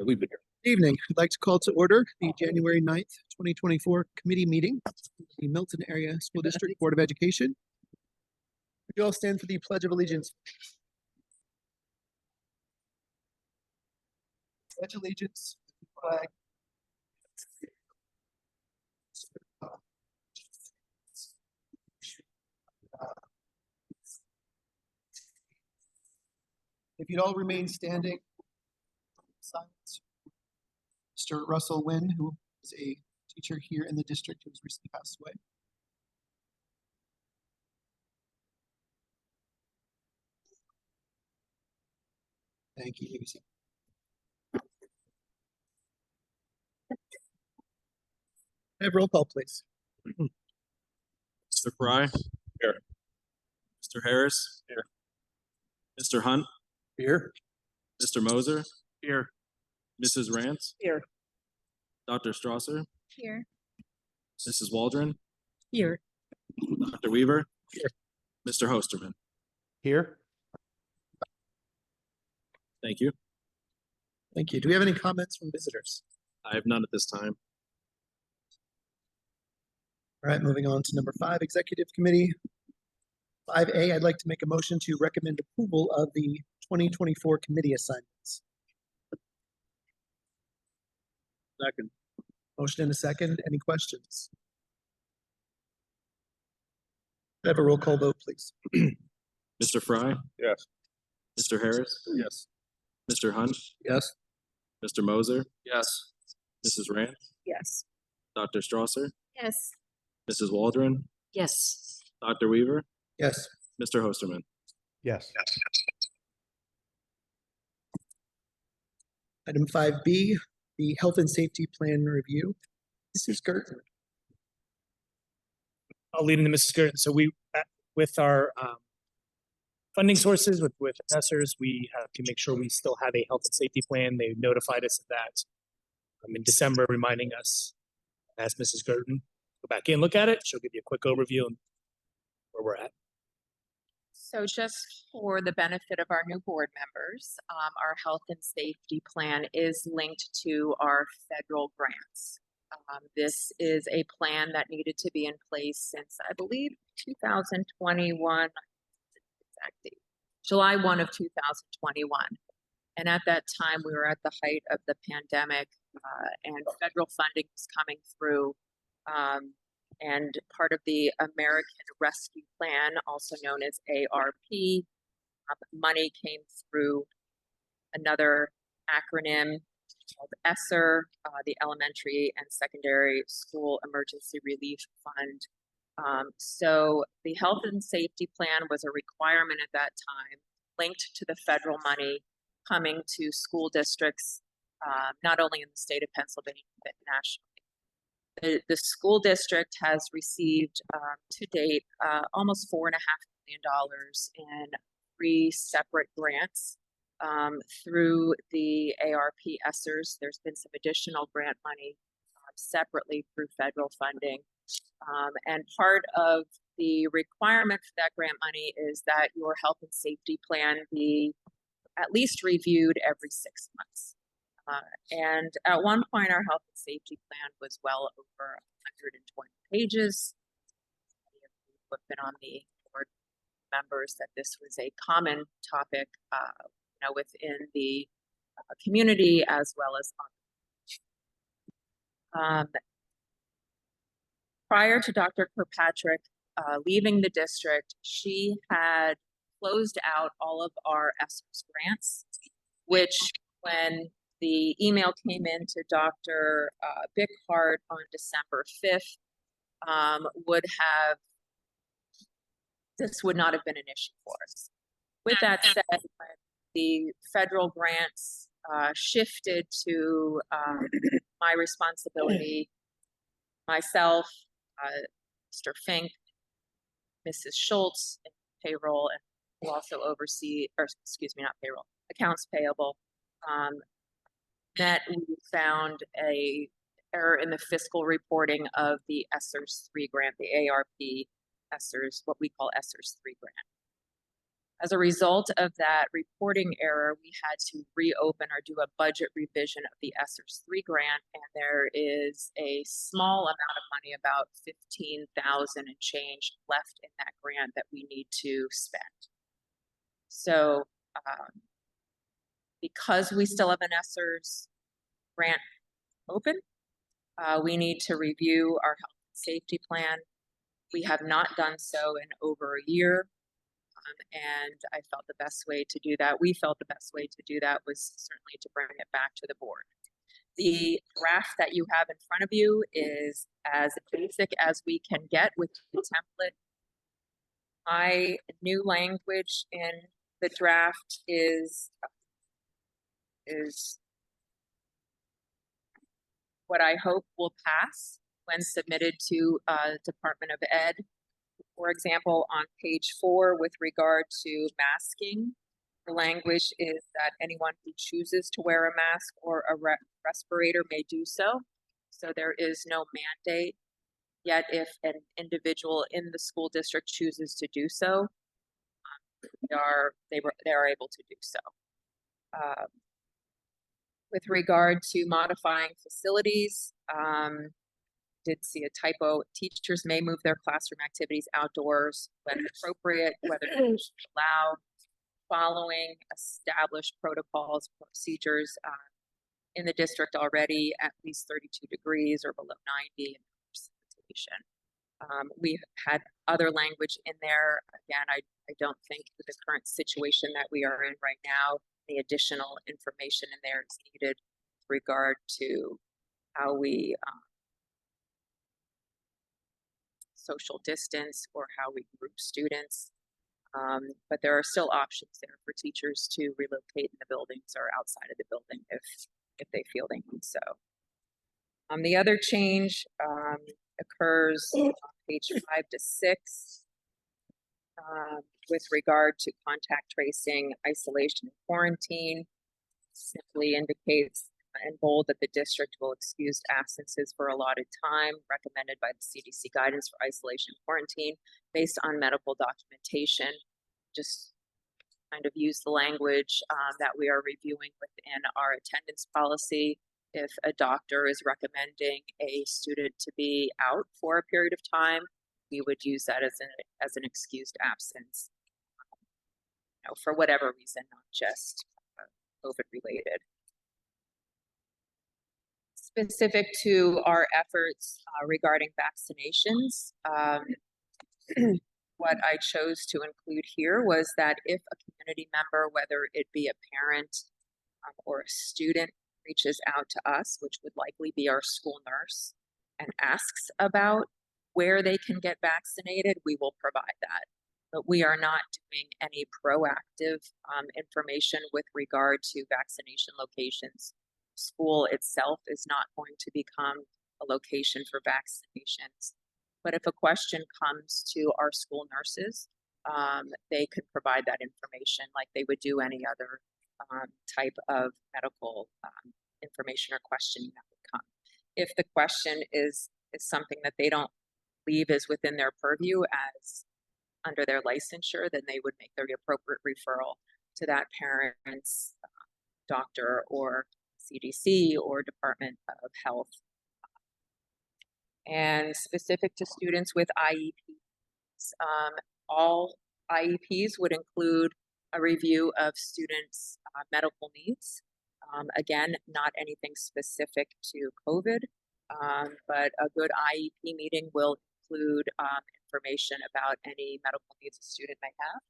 We've been here. Evening. I'd like to call to order the January 9th, 2024 committee meeting, the Milton Area School District Board of Education. Would you all stand for the Pledge of Allegiance? Pledge allegiance to the flag. If you'd all remain standing, silence. Mr. Russell Wynn, who is a teacher here in the district who has recently passed away. Thank you. You can see. Have roll call, please. Mr. Fry? Here. Mr. Harris? Here. Mr. Hunt? Here. Mr. Moser? Here. Mrs. Rance? Here. Dr. Strasser? Here. Mrs. Waldron? Here. Dr. Weaver? Here. Mr. Hosterman? Here. Thank you. Thank you. Do we have any comments from visitors? I have none at this time. All right, moving on to number 5, Executive Committee. 5A, I'd like to make a motion to recommend approval of the 2024 committee assignments. Second. Motion and a second. Any questions? Could I have a roll call vote, please? Mr. Fry? Yes. Mr. Harris? Yes. Mr. Hunt? Yes. Mr. Moser? Yes. Mrs. Rance? Yes. Dr. Strasser? Yes. Mrs. Waldron? Yes. Dr. Weaver? Yes. Mr. Hosterman? Yes. Item 5B, the Health and Safety Plan Review. Mrs. Gerton. I'll lead into Mrs. Gerton. So we, with our funding sources, with assessors, we have to make sure we still have a health and safety plan. They notified us of that in December, reminding us, as Mrs. Gerton, go back in, look at it. She'll give you a quick overview of where we're at. So just for the benefit of our new board members, our health and safety plan is linked to our federal grants. This is a plan that needed to be in place since, I believe, 2021, exact date, July 1 of 2021. And at that time, we were at the height of the pandemic and federal funding was coming through. And part of the American Rescue Plan, also known as ARP, money came through another acronym called ESSER, the Elementary and Secondary School Emergency Relief Fund. So the health and safety plan was a requirement at that time, linked to the federal money coming to school districts, not only in the state of Pennsylvania, but nationally. The school district has received to date almost $4.5 million in 3 separate grants through the ARP ESSERs. There's been some additional grant money separately through federal funding. And part of the requirement for that grant money is that your health and safety plan be at least reviewed every 6 months. And at one point, our health and safety plan was well over 120 pages. Many of you who have been on the board members that this was a common topic, within the community as well as on. Prior to Dr. Kirkpatrick leaving the district, she had closed out all of our ESSERS grants, which when the email came in to Dr. Bickhart on December 5th, this would not have been an issue for us. With that said, the federal grants shifted to my responsibility, myself, Mr. Fink, Mrs. Schultz, payroll, and who also oversee, or excuse me, not payroll, accounts payable. That we found a error in the fiscal reporting of the ESSERS 3 grant, the ARP ESSERS, what we call ESSERS 3 grant. As a result of that reporting error, we had to reopen or do a budget revision of the ESSERS 3 grant, and there is a small amount of money, about 15,000 and change, left in that grant that we need to spend. So because we still have an ESSERS grant open, we need to review our health and safety plan. We have not done so in over a year. And I felt the best way to do that, we felt the best way to do that was certainly to bring it back to the board. The draft that you have in front of you is as basic as we can get with the template. My new language in the draft is what I hope will pass when submitted to Department of Ed. For example, on page 4, with regard to masking, the language is that anyone who chooses to wear a mask or a respirator may do so. So there is no mandate. Yet if an individual in the school district chooses to do so, they are able to do so. With regard to modifying facilities, did see a typo. Teachers may move their classroom activities outdoors when appropriate, whether allowed, following established protocols, procedures in the district already at least 32 degrees or below 90 in precipitation. We've had other language in there. Again, I don't think with the current situation that we are in right now, the additional information in there is needed with regard to how we social distance or how we group students. But there are still options there for teachers to relocate in the buildings or outside of the building if they feel they need so. The other change occurs on page 5 to 6 with regard to contact tracing, isolation, and quarantine. Simply indicates in bold that the district will excuse absences for allotted time recommended by the CDC guidance for isolation and quarantine based on medical documentation. Just kind of use the language that we are reviewing within our attendance policy. If a doctor is recommending a student to be out for a period of time, we would use that as an excused absence, for whatever reason, not just COVID related. Specific to our efforts regarding vaccinations, what I chose to include here was that if a community member, whether it be a parent or a student, reaches out to us, which would likely be our school nurse, and asks about where they can get vaccinated, we will provide that. But we are not doing any proactive information with regard to vaccination locations. School itself is not going to become a location for vaccinations. But if a question comes to our school nurses, they could provide that information like they would do any other type of medical information or questioning that would come. If the question is something that they don't believe is within their purview as under their licensure, then they would make the appropriate referral to that parent's doctor or CDC or Department of Health. And specific to students with IEPs, all IEPs would include a review of students' medical needs. Again, not anything specific to COVID, but a good IEP meeting will include information about any medical needs a student may have,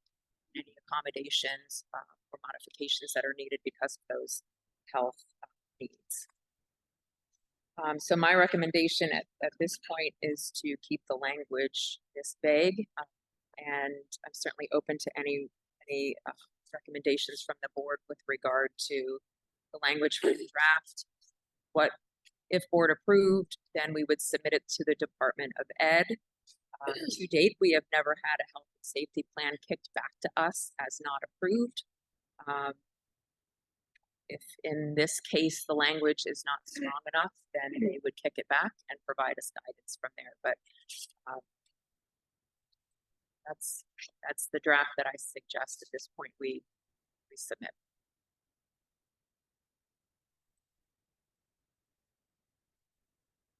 any accommodations or modifications that are needed because of those health needs. So my recommendation at this point is to keep the language this vague, and I'm certainly open to any recommendations from the board with regard to the language for the draft. What if board approved, then we would submit it to the Department of Ed. To date, we have never had a health and safety plan kicked back to us as not approved. If in this case the language is not strong enough, then they would kick it back and provide us guidance from there. But that's the draft that I suggest at this point we submit.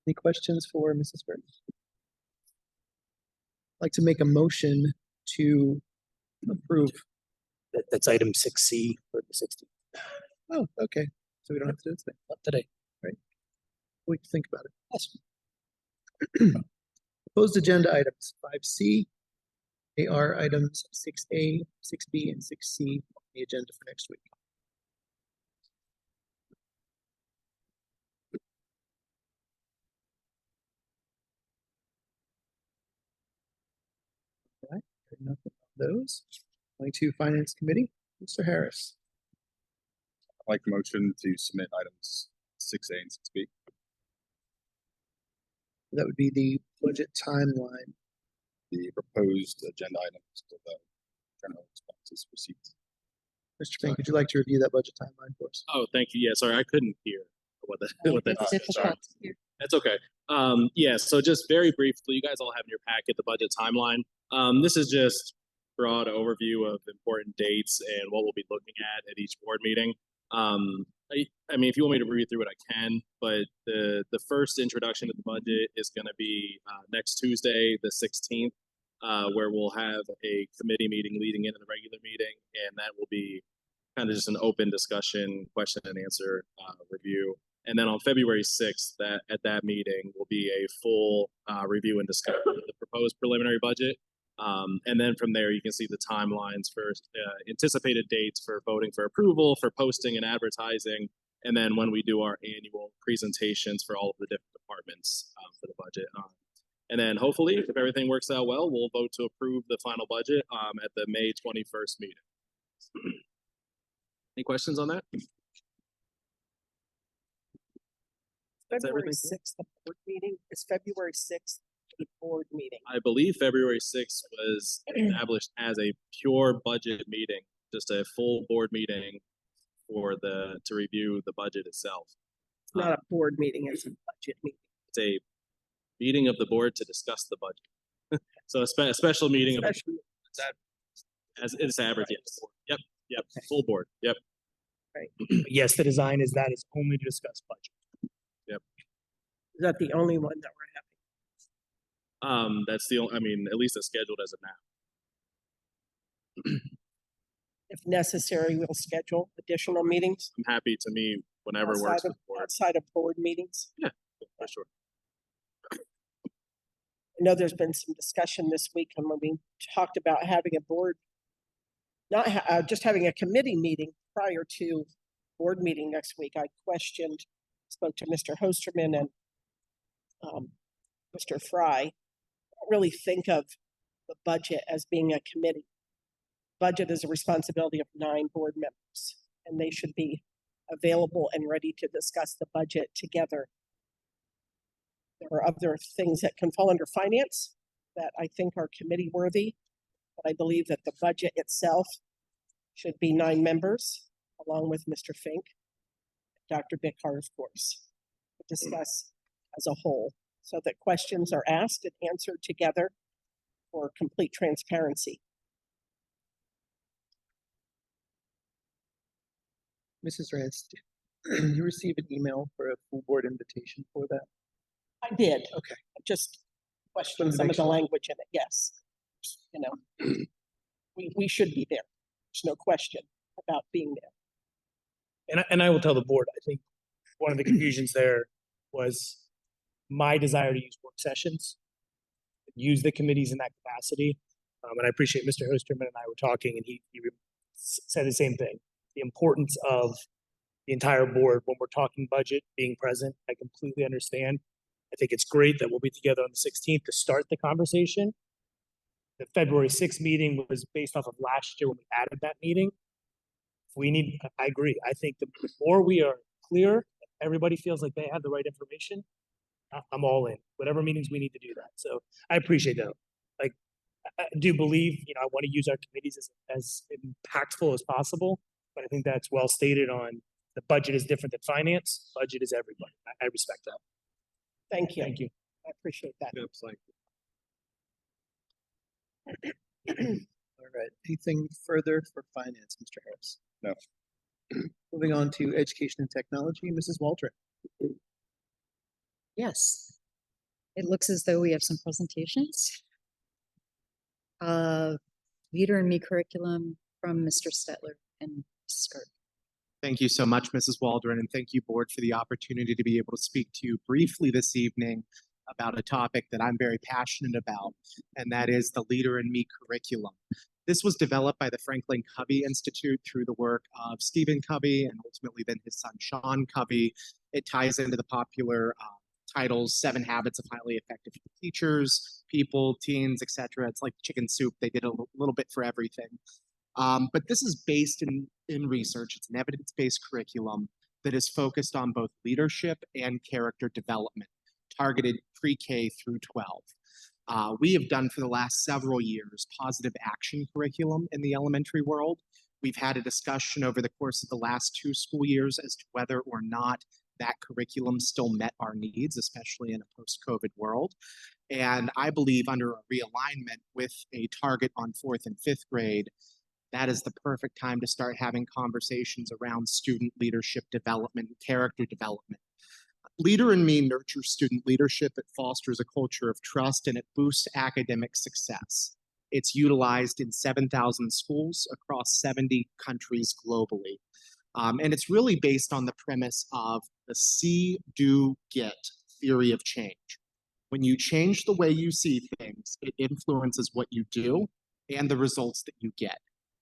Any questions for Mrs. Burton? I'd like to make a motion to approve. That's item 6C for the 60th. Oh, okay. So we don't have to do it today. Not today. We can think about it. Proposed agenda items 5C. They are items 6A, 6B, and 6C on the agenda for next week. All right, nothing on those. Going to Finance Committee, Mr. Harris. I'd like the motion to submit items 6A and 6B. That would be the budget timeline. The proposed agenda items to the general expenses receipts. Mr. Fink, would you like to review that budget timeline for us? Oh, thank you. Yeah, sorry, I couldn't hear what that It's sorry. difficult to hear. That's okay. Yeah, so just very briefly, you guys all have in your packet the budget timeline. This is just broad overview of important dates and what we'll be looking at each board meeting. I mean, if you want me to read through it, I can, but the first introduction to the budget is going to be next Tuesday, the 16th, where we'll have a committee meeting leading into the regular meeting, and that will be kind of just an open discussion, question and answer review. And then on February 6th, at that meeting will be a full review and discussion of the proposed preliminary budget. And then from there, you can see the timelines for anticipated dates for voting for approval, for posting and advertising, and then when we do our annual presentations for all of the different departments for the budget. And then hopefully, if everything works out well, we'll vote to approve the final budget at the May 21st meeting. Any questions on that? That's February everything. 6th, the board meeting, is February 6th, the board meeting. I believe February 6th was established as a pure budget meeting, just a full board meeting to review the budget itself. It's not a board meeting, it's a budget meeting. It's a meeting of the board to discuss the budget. So a special meeting of Special- as it's average. Yes. Yep. Full board. Yep. Yes, the design is only to discuss budget. Is that the only one that we're having? That's the only, I mean, at least it's scheduled as of now. If necessary, we'll schedule additional meetings I'm happy to meet whenever works outside for of, the board. outside of board meetings. For sure. I know there's been some discussion this week and when we talked about having a board, just having a committee meeting prior to board meeting next week. I spoke to Mr. Hosterman and Mr. Fry. I don't really think of the budget as being a committee. Budget is a responsibility of 9 board members, and they should be available and ready to discuss the budget together. There are other things that can fall under finance that I think are committee worthy, but I believe that the budget itself should be 9 members, along with Mr. Fink, Dr. Bickar, of course, to discuss as a whole, so that questions are asked and answered together for complete transparency. Mrs. Rance, did you receive an email for a full board invitation for that? I did. Okay. I just Wanted questioned to some make of the sure. language in it, yes. You know, we should be there. There's no question about being there. And I will tell the board, I think one of the confusions there was my desire to use work sessions, use the committees in that capacity. And I appreciate Mr. Hosterman and I were talking and he said the same thing. The importance of the entire board when we're talking budget being present. I completely understand. I think it's great that we'll be together on the 16th to start the conversation. The February 6th meeting was based off of last year when we added that meeting. I agree. I think the more we are clear, everybody feels like they have the right information, I'm all in. Whatever meetings we need to do that. So I appreciate that. Like, I do believe, I want to use our committees as impactful as possible, but I think that's well stated on the budget is different than finance. Budget is everybody. I respect that. Thank you. Thank you. I appreciate that. Yep, it's like All right, anything further for finance, Mr. Harris? No. Moving on to education and technology, Mrs. Waldron. Yes. It looks as though we have some presentations. Leader in Me curriculum from Mr. Stetler and Skirt. Thank you so much, Mrs. Waldron, and thank you, Board, for the opportunity to be able to speak to you briefly this evening about a topic that I'm very passionate about, and that is the Leader in Me curriculum. This was developed by the Franklin Covey Institute through the work of Stephen Covey and ultimately then his son, Sean Covey. It ties into the popular titles, 7 Habits of Highly Effective Teachers, People, Teens, etc. It's like chicken soup. They did a little bit for everything. But this is based in research. It's an evidence-based curriculum that is focused on both leadership and character development, targeted pre-K through 12. We have done for the last several years positive action curriculum in the elementary world. We've had a discussion over the course of the last 2 school years as to whether or not that curriculum still met our needs, especially in a post-COVID world. And I believe under a realignment with a target on 4th and 5th grade, that is the perfect time to start having conversations around student leadership development, character development. Leader in Me nurtures student leadership, it fosters a culture of trust, and it boosts academic success. It's utilized in 7,000 schools across 70 countries globally. And it's really based on the premise of the see, do, get theory of change. When you change the way you see things, it influences what you do and the results that you get.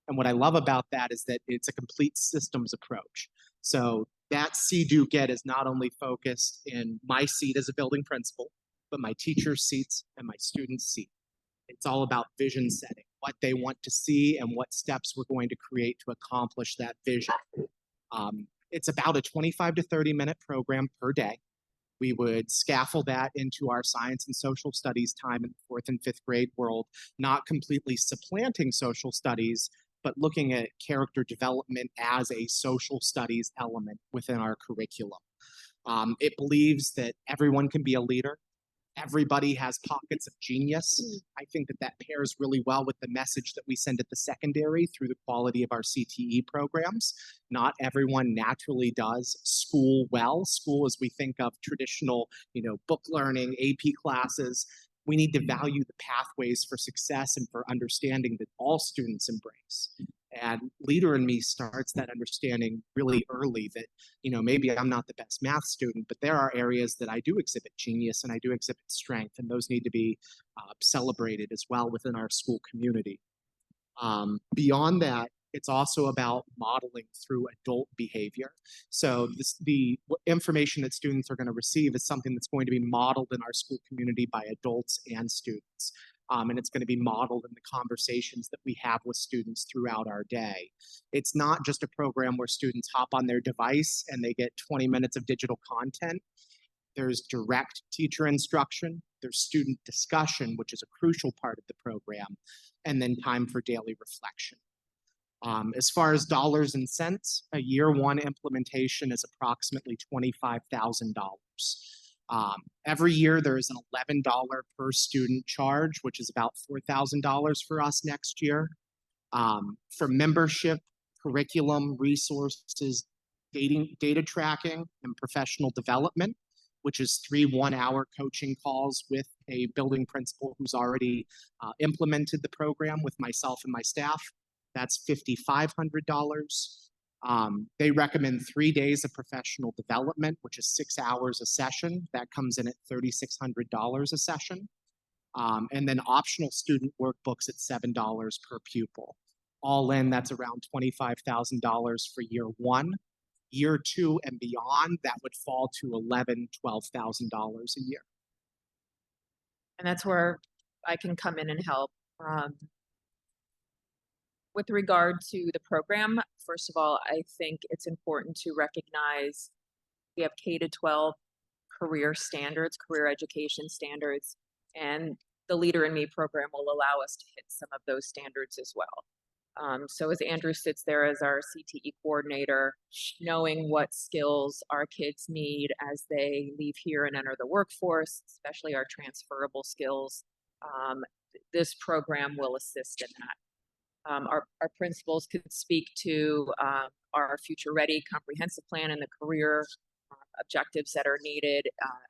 And what I love about that is that it's a complete systems approach. So that see, do, get is not only focused in my seat as a building principal, but my teacher's seats and my students' seat. It's all about vision setting, what they want to see and what steps we're going to create to accomplish that vision. It's about a 25 to 30 minute program per day. We would scaffold that into our science and social studies time in the 4th and 5th grade world, not completely supplanting social studies, but looking at character development as a social studies element within our curriculum. It believes that everyone can be a leader. Everybody has pockets of genius. I think that that pairs really well with the message that we send at the secondary through the quality of our CTE programs. Not everyone naturally does school well. School, as we think of traditional, book learning, AP classes, we need to value the pathways for success and for understanding that all students embrace. And Leader in Me starts that understanding really early that, maybe I'm not the best math student, but there are areas that I do exhibit genius and I do exhibit strength, and those need to be celebrated as well within our school community. Beyond that, it's also about modeling through adult behavior. So the information that students are going to receive is something that's going to be modeled in our school community by adults and students. And it's going to be modeled in the conversations that we have with students throughout our day. It's not just a program where students hop on their device and they get 20 minutes of digital content. There's direct teacher instruction, there's student discussion, which is a crucial part of the program, and then time for daily reflection. As far as dollars and cents, a year 1 implementation is approximately $25,000. Every year there is an $11 per student charge, which is about $4,000 for us next year. For membership, curriculum, resources, data tracking, and professional development, which is 3 one-hour coaching calls with a building principal who's already implemented the program with myself and my staff. That's $5,500. They recommend 3 days of professional development, which is 6 hours a session. That comes in at $3,600 a session. And then optional student workbooks at $7 per pupil. All in, that's around $25,000 for year 1. Year 2 and beyond, that would fall to $11,000, $12,000 a year. And that's where I can come in and help. With regard to the program, first of all, I think it's important to recognize we have K-12 career standards, career education standards, and the Leader in Me program will allow us to hit some of those standards as well. So as Andrew sits there as our CTE coordinator, knowing what skills our kids need as they leave here and enter the workforce, especially our transferable skills, this program will assist in that. Our principals could speak to our Future Ready comprehensive plan and the career objectives that are needed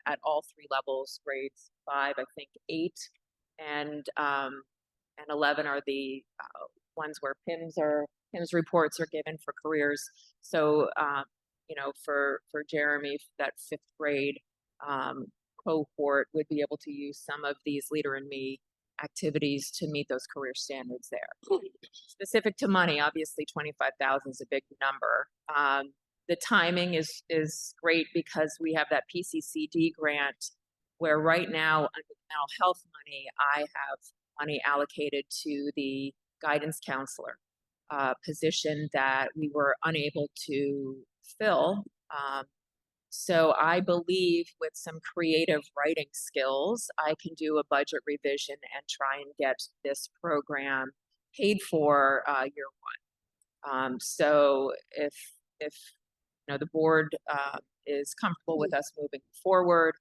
at all three levels, grades 5, I think 8, and 11 are the ones where PIMS reports are given for careers. So for Jeremy, that 5th grade cohort would be able to use some of these Leader in Me activities to meet those career standards there. Specific to money, obviously 25,000 is a big number. The timing is great because we have that PCCD grant where right now under the mental health money, I have money allocated to the guidance counselor position that we were unable to fill. So I believe with some creative writing skills, I can do a budget revision and try and get this program paid for year 1. So if the board is comfortable with us moving forward,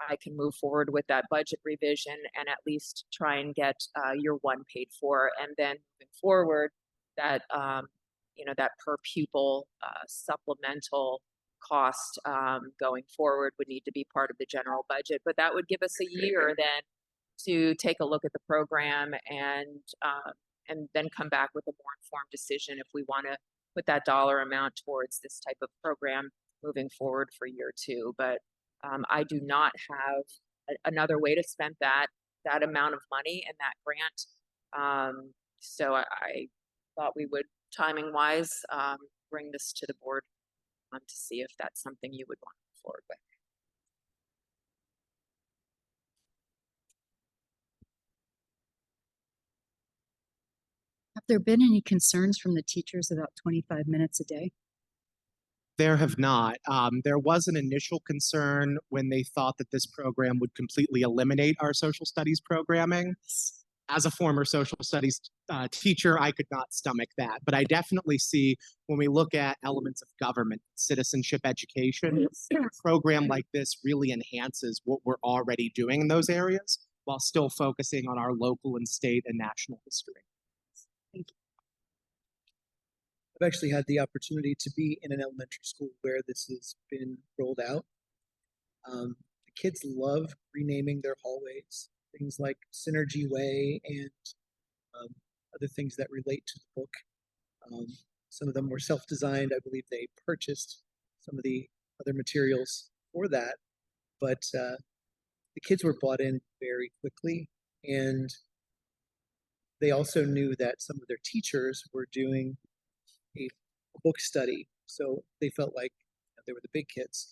I can move forward with that budget revision and at least try and get year 1 paid for, and then moving forward, that that per pupil supplemental cost going forward would need to be part of the general budget. But that would give us a year then to take a look at the program and then come back with a more informed decision if we want to put that dollar amount towards this type of program moving forward for year 2. But I do not have another way to spend that amount of money in that grant. So I thought we would, timing wise, bring this to the board to see if that's something you would want to move forward with. Have there been any concerns from the teachers about 25 minutes a day? There have not. There was an initial concern when they thought that this program would completely eliminate our social studies programming. As a former social studies teacher, I could not stomach that. But I definitely see when we look at elements of government, citizenship education, a program like this really enhances what we're already doing in those areas while still focusing on our local and state and national history. Thank you. I've actually had the opportunity to be in an elementary school where this has been rolled out. The kids love renaming their hallways, things like Synergy Way and other things that relate to the book. Some of them were self-designed. I believe they purchased some of the other materials for that, but the kids were bought in very quickly, and they also knew that some of their teachers were doing a book study, so they felt like they were the big kids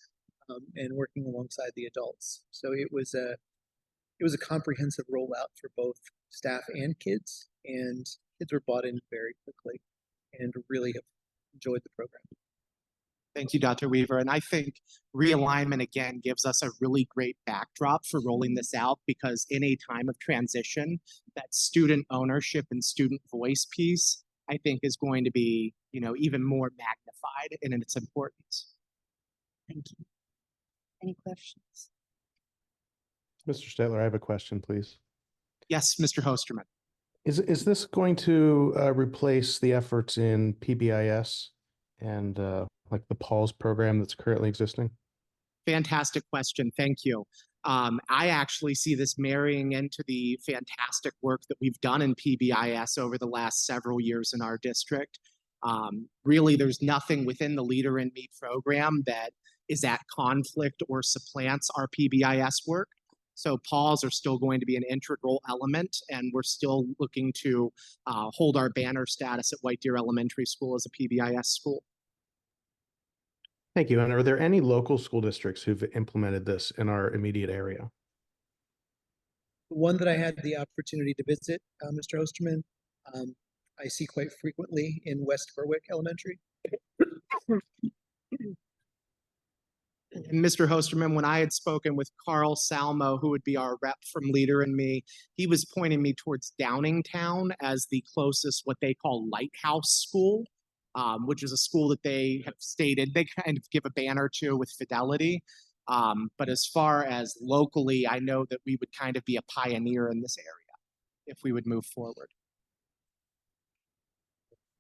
and working alongside the adults. So it was a comprehensive rollout for both staff and kids were bought in very quickly and really have enjoyed the program. Thank you, Dr. Weaver. And I think realignment, again, gives us a really great backdrop for rolling this out, because in a time of transition, that student ownership and student voice piece, I think, is going to be, even more magnified in its importance. Thank you. Any questions? Mr. Stetler, I have a question, please. Yes, Mr. Hosterman. Is this going to replace the efforts in PBIS and like the PAWS program that's currently existing? Fantastic question. Thank you. I actually see this marrying into the fantastic work that we've done in PBIS over the last several years in our district. Really, there's nothing within the Leader in Me program that is at conflict or supplants our PBIS work. So PAWS are still going to be an integral element, and we're still looking to hold our banner status at White Deer Elementary School as a PBIS school. Thank you. And are there any local school districts who've implemented this in our immediate area? The one that I had the opportunity to visit, Mr. Hosterman, I see quite frequently in West Berwick Elementary. Mr. Hosterman, when I had spoken with Carl Salmo, who would be our rep from Leader in Me, he was pointing me towards Downingtown as the closest, what they call lighthouse school, which is a school that they have stated they kind of give a banner to with fidelity. But as far as locally, I know that we would kind of be a pioneer in this area. if we would move forward.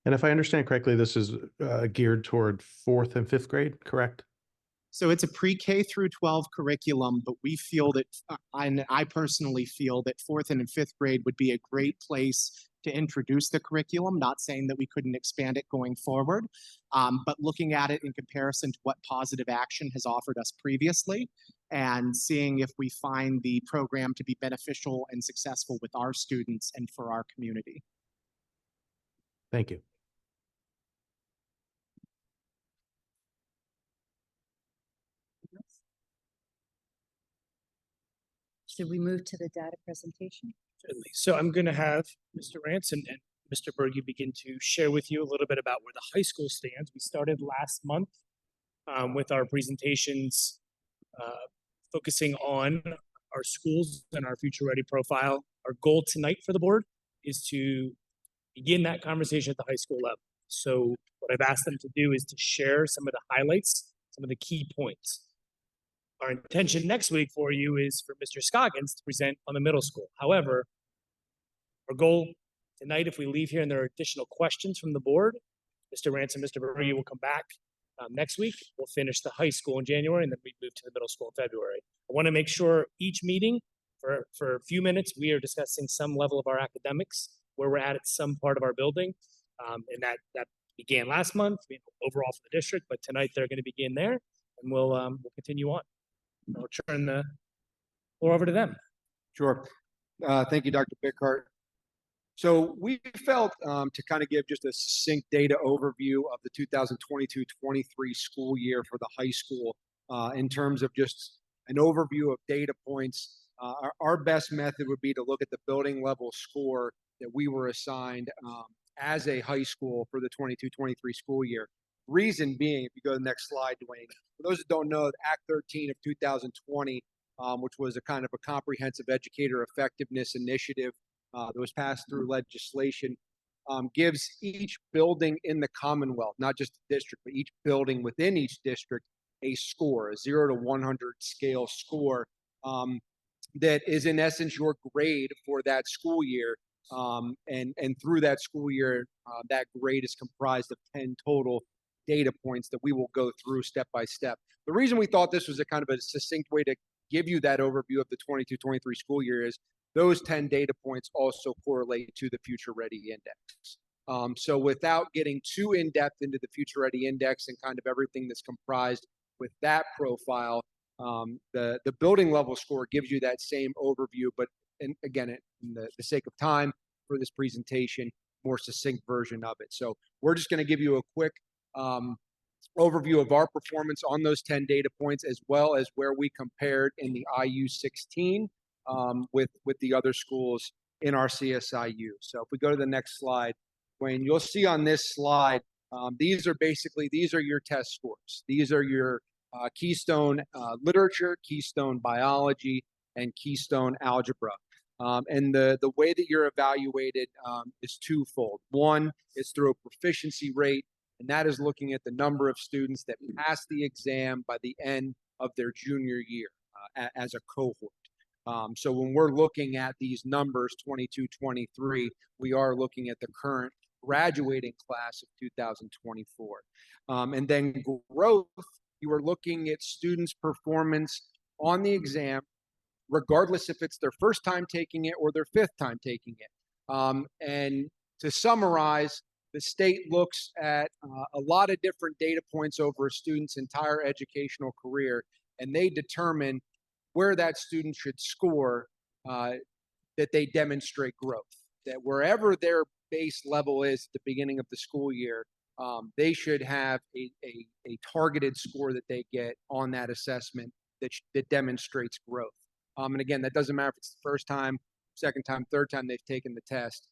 And if I understand correctly, this is geared toward fourth and fifth grade, correct? So it's a pre-K through 12 curriculum, but we feel that, I personally feel that fourth and fifth grade would be a great place to introduce the curriculum, not saying that we couldn't expand it going forward, but looking at it in comparison to what Positive Action has offered us previously and seeing if we find the program to be beneficial and successful with our students and for our community. Thank you. Should we move to the data presentation? Certainly. So I'm going to have Mr. Rance and Mr. Berge begin to share with you a little bit about where the high school stands. We started last month with our presentations focusing on our schools and our future ready profile. Our goal tonight for the board is to begin that conversation at the high school level. So what I've asked them to do is to share some of the highlights, some of the key points. Our intention next week for you is for Mr. Scoggins to present on the middle school. However, our goal tonight, if we leave here and there are additional questions from the board, Mr. Rance and Mr. Berge will come back next week. We'll finish the high school in January, and then we move to the middle school in February. I want to make sure each meeting, for a few minutes, we are discussing some level of our academics, where we're at some part of our building, and that began last month, overall for the district, but tonight they're going to begin there, and we'll continue on. I'll turn the floor over to them. Sure. Thank you, Dr. Bickhart. So we felt to kind of give just a succinct data overview of the 2022-23 school year for the high school in terms of just an overview of data points. Our best method would be to look at the building level score that we were assigned as a high school for the 22-23 school year. Reason being, if you go to the next slide, Dwayne, for those that don't know, Act 13 of 2020, which was a kind of a comprehensive educator effectiveness initiative that was passed through legislation, gives each building in the Commonwealth, not just the district, but each building within each district, a score, a 0 to 100 scale score that is in essence your grade for that school year. And through that school year, that grade is comprised of 10 total data points that we will go through step by step. The reason we thought this was a kind of a succinct way to give you that overview of the 22-23 school year is those 10 data points also correlate to the Future Ready Index. So without getting too in-depth into the Future Ready Index and kind of everything that's comprised with that profile, the building level score gives you that same overview, but and again, in the sake of time for this presentation, more succinct version of it. So we're just going to give you a quick overview of our performance on those 10 data points, as well as where we compared in the IU16 with the other schools in our CSIU. So if we go to the next slide, Wayne, you'll see on this slide, these are your test scores. These are your Keystone literature, Keystone biology, and Keystone algebra. And the way that you're evaluated is twofold. One is through a proficiency rate, and that is looking at the number of students that pass the exam by the end of their junior year as a cohort. So when we're looking at these numbers, 22-23, we are looking at the current graduating class of 2024. And then growth, you are looking at students' performance on the exam, regardless if it's their first time taking it or their fifth time taking it. And to summarize, the state looks at a lot of different data points over a student's entire educational career, and they determine where that student should score that they demonstrate growth. That wherever their base level is at the beginning of the school year, they should have a targeted score that they get on that assessment that demonstrates growth. And again, that doesn't matter if it's the first time, second time, third time they've taken the test.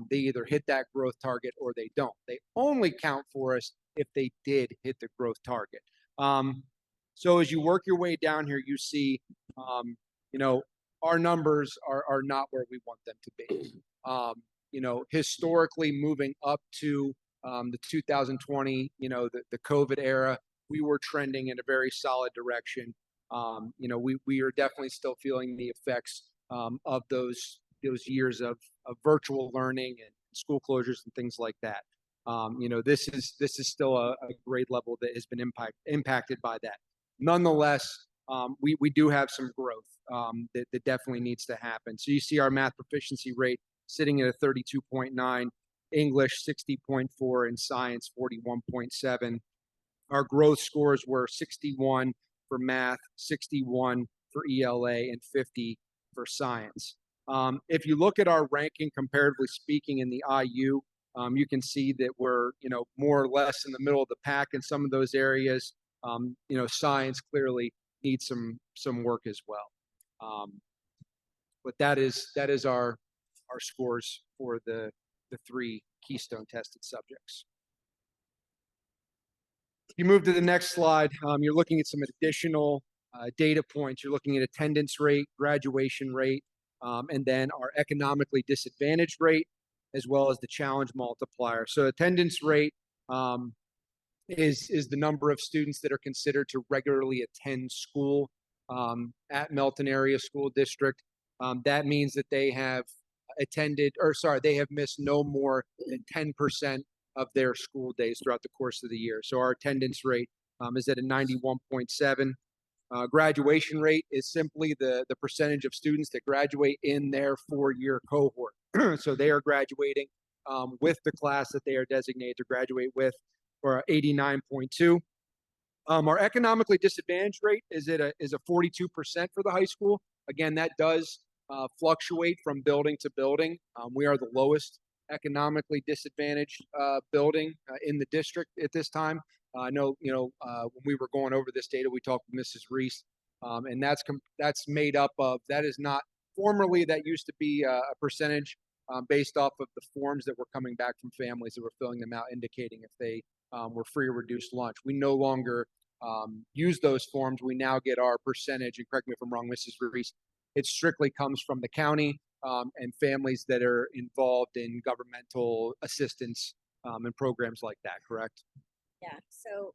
They either hit that growth target or they don't. They only count for us if they did hit the growth target. So as you work your way down here, you see, our numbers are not where we want them to be. Historically moving up to the 2020, the COVID era, we were trending in a very solid direction. We are definitely still feeling the effects of those those years of virtual learning and school closures and things like that. This is still a grade level that has been impacted by that. Nonetheless, we do have some growth that definitely needs to happen. So you see our math proficiency rate sitting at a 32.9, English 60.4, and science 41.7. Our growth scores were 61 for math, 61 for ELA, and 50 for science. If you look at our ranking comparatively speaking in the IU, you can see that we're, more or less in the middle of the pack in some of those areas. Science clearly needs some work as well. But that is our scores for the three Keystone tested subjects. If you move to the next slide, you're looking at some additional data points. You're looking at attendance rate, graduation rate, and then our economically disadvantaged rate, as well as the challenge multiplier. So attendance rate is the number of students that are considered to regularly attend school at Melton Area School District. That means that they have they have missed no more than 10% of their school days throughout the course of the year. So our attendance rate is at a 91.7. Graduation rate is simply the percentage of students that graduate in their 4-year cohort. So they are graduating with the class that they are designated to graduate with, for 89.2. Our economically disadvantaged rate is a 42% for the high school. Again, that does fluctuate from building to building. We are the lowest economically disadvantaged building in the district at this time. I know, when we were going over this data, we talked with Mrs. Reese, and that's made up of, that is not formerly, that used to be a percentage based off of the forms that were coming back from families that were filling them out, indicating if they were free or reduced lunch. We no longer use those forms. We now get our percentage, and correct me if I'm wrong, Mrs. Reese, it strictly comes from the county and families that are involved in governmental assistance and programs like that, correct? Yeah, so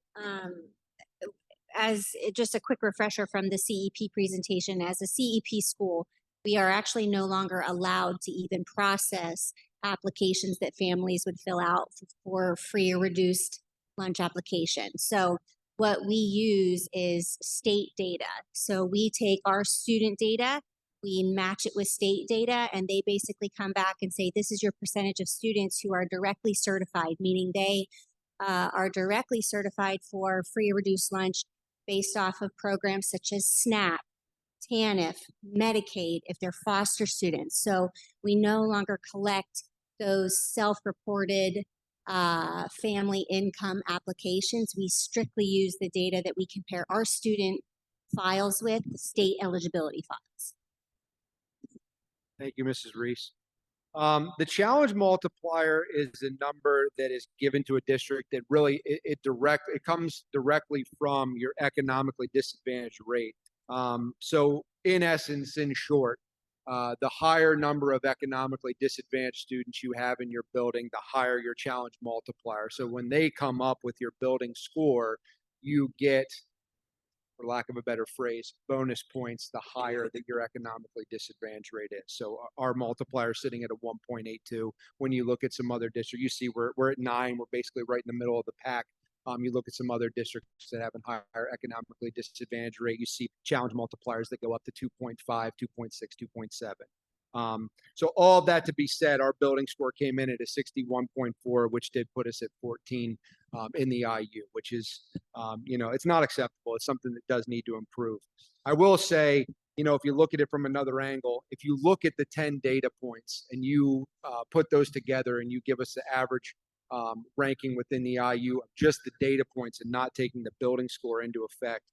just a quick refresher from the CEP presentation, as a CEP school, we are actually no longer allowed to even process applications that families would fill out for free or reduced lunch applications. So what we use is state data. So we take our student data, we match it with state data, and they basically come back and say, this is your percentage of students who are directly certified, meaning they are directly certified for free or reduced lunch based off of programs such as SNAP, TANF, Medicaid, if they're foster students. So we no longer collect those self-reported family income applications. We strictly use the data that we compare our student files with, the state eligibility files. Thank you, Mrs. Reese. The challenge multiplier is a number that is given to a district that really it comes directly from your economically disadvantaged rate. So in essence, in short, the higher number of economically disadvantaged students you have in your building, the higher your challenge multiplier. So when they come up with your building score, you get, for lack of a better phrase, bonus points the higher that your economically disadvantaged rate is. So our multiplier is sitting at a 1.82. When you look at some other districts, you see we're at 9. We're basically right in the middle of the pack. You look at some other districts that have a higher economically disadvantaged rate, you see challenge multipliers that go up to 2.5, 2.6, 2.7. So all of that to be said, our building score came in at a 61.4, which did put us at 14 in the IU, which is, it's not acceptable. It's something that does need to improve. I will say, if you look at it from another angle, if you look at the 10 data points and you put those together and you give us the average ranking within the IU of just the data points and not taking the building score into effect,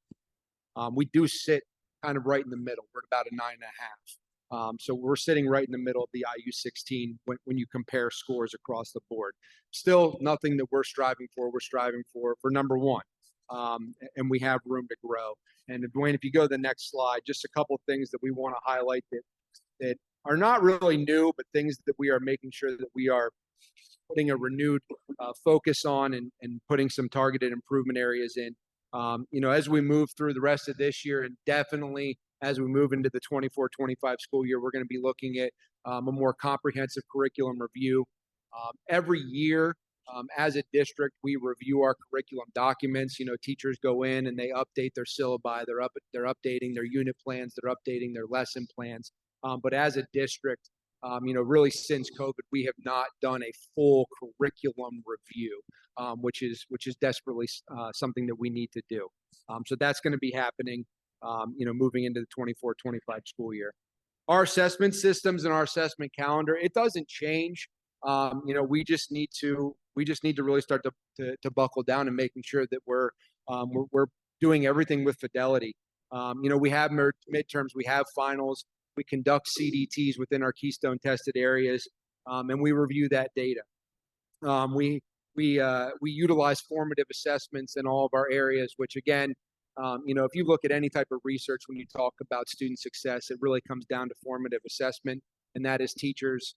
we do sit kind of right in the middle. We're at about a 9.5. So we're sitting right in the middle of the IU 16 when you compare scores across the board. Still nothing that we're striving for. We're striving for number one, and we have room to grow. And Dwayne, if you go to the next slide, just a couple of things that we want to highlight that are not really new, but things that we are making sure that we are putting a renewed focus on and putting some targeted improvement areas in. As we move through the rest of this year and definitely as we move into the 24-25 school year, we're going to be looking at a more comprehensive curriculum review. Every year, as a district, we review our curriculum documents. You know, teachers go in and they update their syllabi. They're updating their unit plans. They're updating their lesson plans. But as a district, you know, really since COVID, we have not done a full curriculum review, which is desperately something that we need to do. So that's going to be happening, you know, moving into the 24-25 school year. Our assessment systems and our assessment calendar, it doesn't change. You know, we just need to really start to buckle down and making sure that we're doing everything with fidelity. You know, we have midterms, we have finals, we conduct CDTs within our keystone tested areas, and we review that data. We utilize formative assessments in all of our areas, which again, you know, if you look at any type of research when you talk about student success, it really comes down to formative assessment, and that is teachers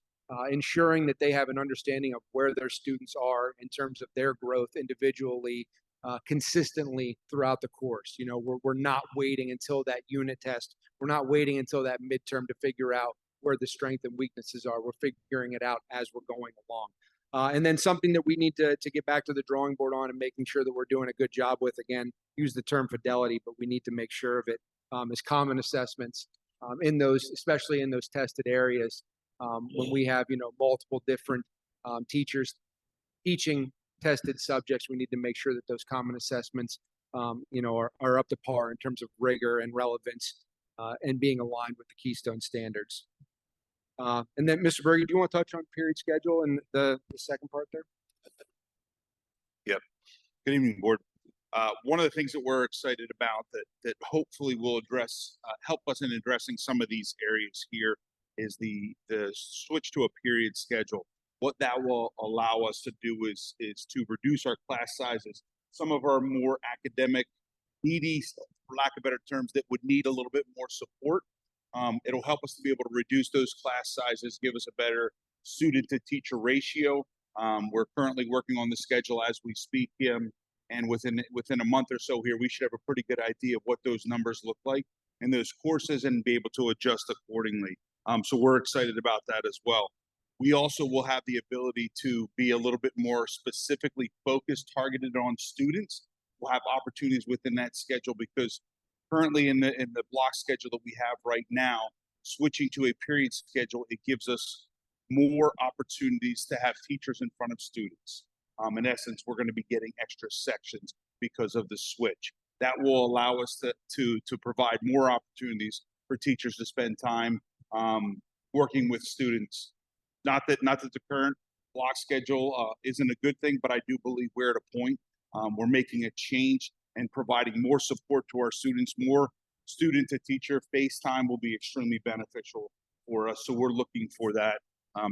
ensuring that they have an understanding of where their students are in terms of their growth individually, consistently throughout the course. You know, we're not waiting until that unit test. We're not waiting until that midterm to figure out where the strengths and weaknesses are. We're figuring it out as we're going along. And then something that we need to get back to the drawing board on and making sure that we're doing a good job with, again, use the term fidelity, but we need to make sure of it, is common assessments in those, especially in those tested areas. When we have, you know, multiple different teachers teaching tested subjects, we need to make sure that those common assessments, you know, are up to par in terms of rigor and relevance and being aligned with the Keystone standards. And then, Mr. Berge, do you want to touch on period schedule and the second part there? Yep. Good evening, board. One of the things that we're excited about that hopefully will address, help us in addressing some of these areas here is the switch to a period schedule. What that will allow us to do is to reduce our class sizes. Some of our more academic needy, for lack of better terms, that would need a little bit more support. It'll help us to be able to reduce those class sizes, give us a better student to teacher ratio. We're currently working on the schedule as we speak, and within a month or so here, we should have a pretty good idea of what those numbers look like in those courses and be able to adjust accordingly. So we're excited about that as well. We also will have the ability to be a little bit more specifically focused, targeted on students. We'll have opportunities within that schedule because currently in the block schedule that we have right now, switching to a period schedule, it gives us more opportunities to have teachers in front of students. In essence, we're going to be getting extra sections because of the switch. That will allow us to provide more opportunities for teachers to spend time working with students. Not that the current block schedule isn't a good thing, but I do believe we're at a point. We're making a change and providing more support to our students. More student to teacher FaceTime will be extremely beneficial for us. So we're looking for that.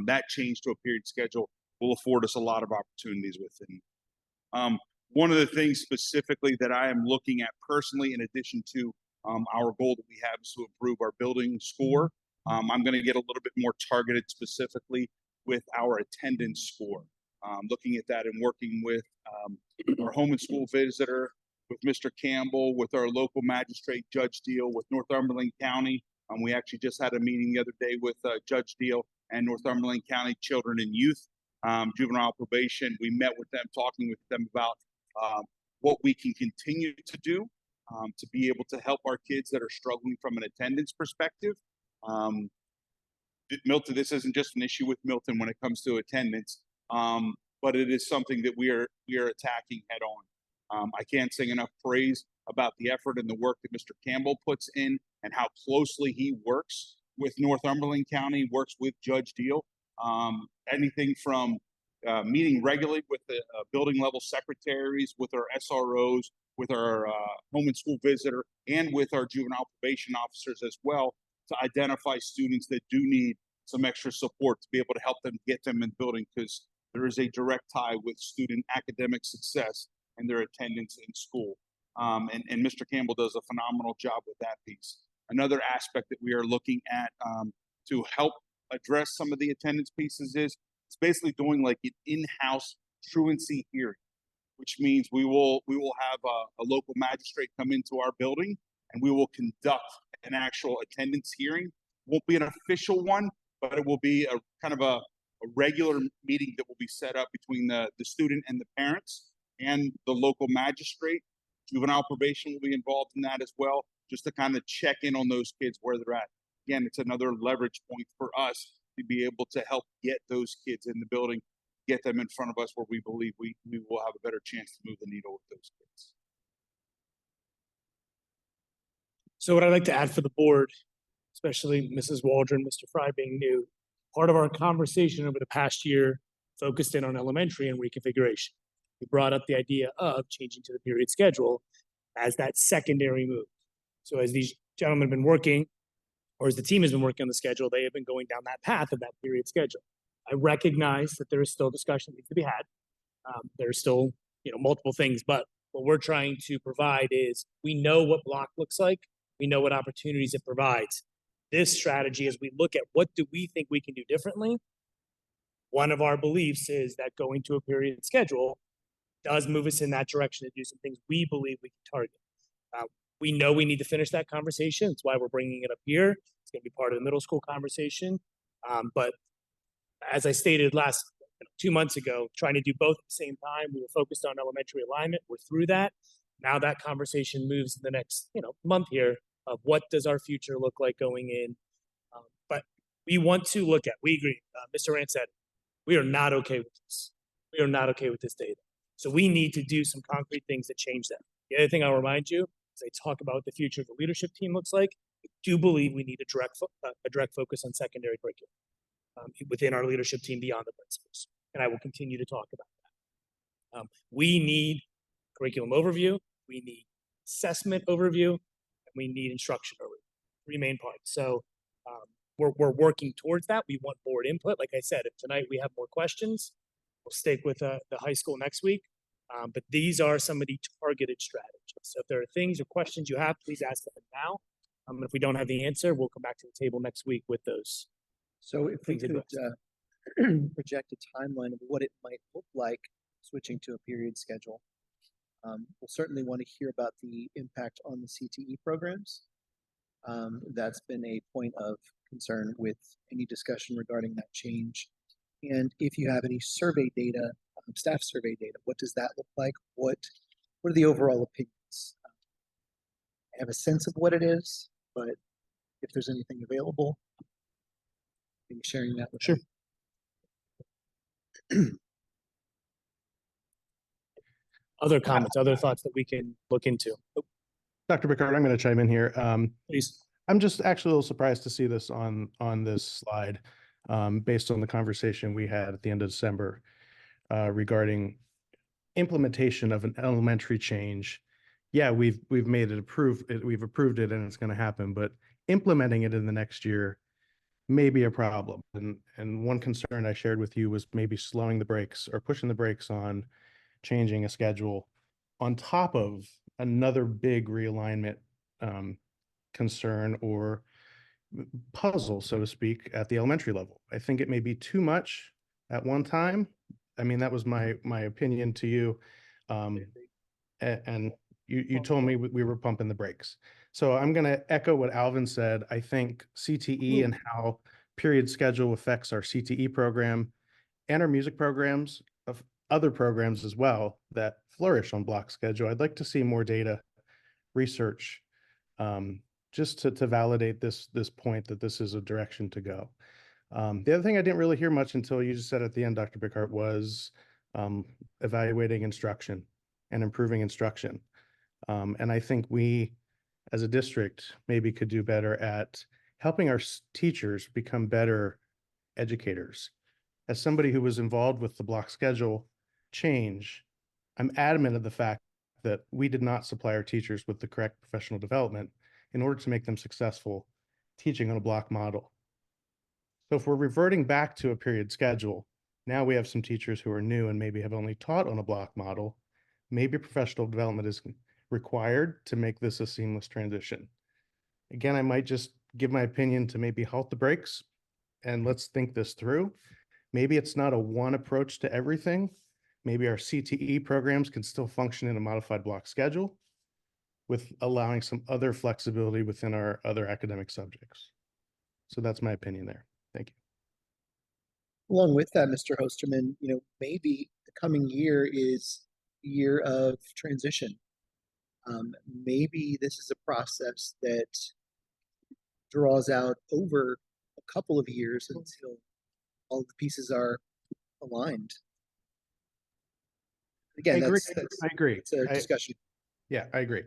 That change to a period schedule will afford us a lot of opportunities within. One of the things specifically that I am looking at personally, in addition to our goal that we have is to improve our building score. I'm going to get a little bit more targeted specifically with our attendance score. Looking at that and working with our home and school visitor, with Mr. Campbell, with our local magistrate, Judge Deal, with Northumberland County. We actually just had a meeting the other day with Judge Deal and Northumberland County Children and Youth, Juvenile Probation. We met with them, talking with them about what we can continue to do to be able to help our kids that are struggling from an attendance perspective. Milton, this isn't just an issue with Milton when it comes to attendance, but it is something that we are attacking head on. I can't sing enough praise about the effort and the work that Mr. Campbell puts in and how closely he works with Northumberland County, works with Judge Deal. Anything from meeting regularly with the building level secretaries, with our SROs, with our home and school visitor, and with our juvenile probation officers as well, to identify students that do need some extra support to be able to help them get them in the building, because there is a direct tie with student academic success and their attendance in school. And Mr. Campbell does a phenomenal job with that piece. Another aspect that we are looking at to help address some of the attendance pieces is it's basically doing like an in-house truancy hearing, which means we will have a local magistrate come into our building and we will conduct an actual attendance hearing. Won't be an official one, but it will be a kind of a regular meeting that will be set up between the student and the parents and the local magistrate. Juvenile probation will be involved in that as well, just to kind of check in on those kids where they're at. Again, it's another leverage point for us to be able to help get those kids in the building, get them in front of us where we believe we will have a better chance to move the needle with those kids. So what I'd like to add for the board, especially Mrs. Waldron, Mr. Fry being new, part of our conversation over the past year focused in on elementary and reconfiguration. We brought up the idea of changing to the period schedule as that secondary move. So as these gentlemen have been working, or as the team has been working on the schedule, they have been going down that path of that period schedule. I recognize that there is still discussion that needs to be had. There's still, multiple things, but what we're trying to provide is we know what block looks like. We know what opportunities it provides. This strategy, as we look at what do we think we can do differently, one of our beliefs is that going to a period schedule does move us in that direction to do some things we believe we can target. We know we need to finish that conversation. That's why we're bringing it up here. It's going to be part of the middle school conversation. But as I stated 2 months ago, trying to do both at the same time, we were focused on elementary alignment. We're through that. Now that conversation moves in the next month here of what does our future look like going in. But we want to look at, we agree, Mr. Rand said, we are not okay with this. We are not okay with this data. So we need to do some concrete things that change that. The other thing I'll remind you, as I talk about what the future of the leadership team looks like, I do believe we need a direct focus on secondary curriculum within our leadership team beyond the principals. And I will continue to talk about that. We need curriculum overview, we need assessment overview, and we need instruction overview. 3 main parts. So we're working towards that. We want board input. Like I said, if tonight we have more questions, we'll stick with the high school next week. But these are some of the targeted strategies. So if there are things or questions you have, please ask them now. If we don't have the answer, we'll come back to the table next week with those. So if we things could addressed. project a timeline of what it might look like switching to a period schedule. We'll certainly want to hear about the impact on the CTE programs. That's been a point of concern with any discussion regarding that change. And if you have any survey data, staff survey data, what does that look like? What are the overall opinions? I have a sense of what it is, but if there's anything available, maybe sharing that with Sure. Other comments, other thoughts that we can look into. Dr. Bickard, I'm going to chime in here. Please. I'm just actually a little surprised to see this on this slide, based on the conversation we had at the end of December regarding implementation of an elementary change. Yeah, we've made it we've approved it, and it's going to happen. But implementing it in the next year may be a problem. And one concern I shared with you was maybe slowing the brakes or pushing the brakes on changing a schedule on top of another big realignment concern or puzzle, so to speak, at the elementary level. I think it may be too much at one time. I mean, that was my opinion to you. And you told me we were pumping the brakes. So I'm going to echo what Alvin said. I think CTE and how period schedule affects our CTE program and our music programs of other programs as well that flourish on block schedule. I'd like to see more data research just to validate this point that this is a direction to go. The other thing I didn't really hear much until you just said at the end, Dr. Bickart, was evaluating instruction and improving instruction. And I think we, as a district, maybe could do better at helping our teachers become better educators. As somebody who was involved with the block schedule change, I'm adamant of the fact that we did not supply our teachers with the correct professional development in order to make them successful teaching on a block model. So if we're reverting back to a period schedule, now we have some teachers who are new and maybe have only taught on a block model. Maybe professional development is required to make this a seamless transition. Again, I might just give my opinion to maybe halt the brakes and let's think this through. Maybe it's not a one approach to everything. Maybe our CTE programs can still function in a modified block schedule. with allowing some other flexibility within our other academic subjects. So that's my opinion there. Thank you. Along with that, Mr. Hosterman, maybe the coming year is a year of transition. Maybe this is a process that draws out over a couple of years until all the pieces are aligned. Again, I agree. that's I agree. it's a discussion. Yeah, I agree.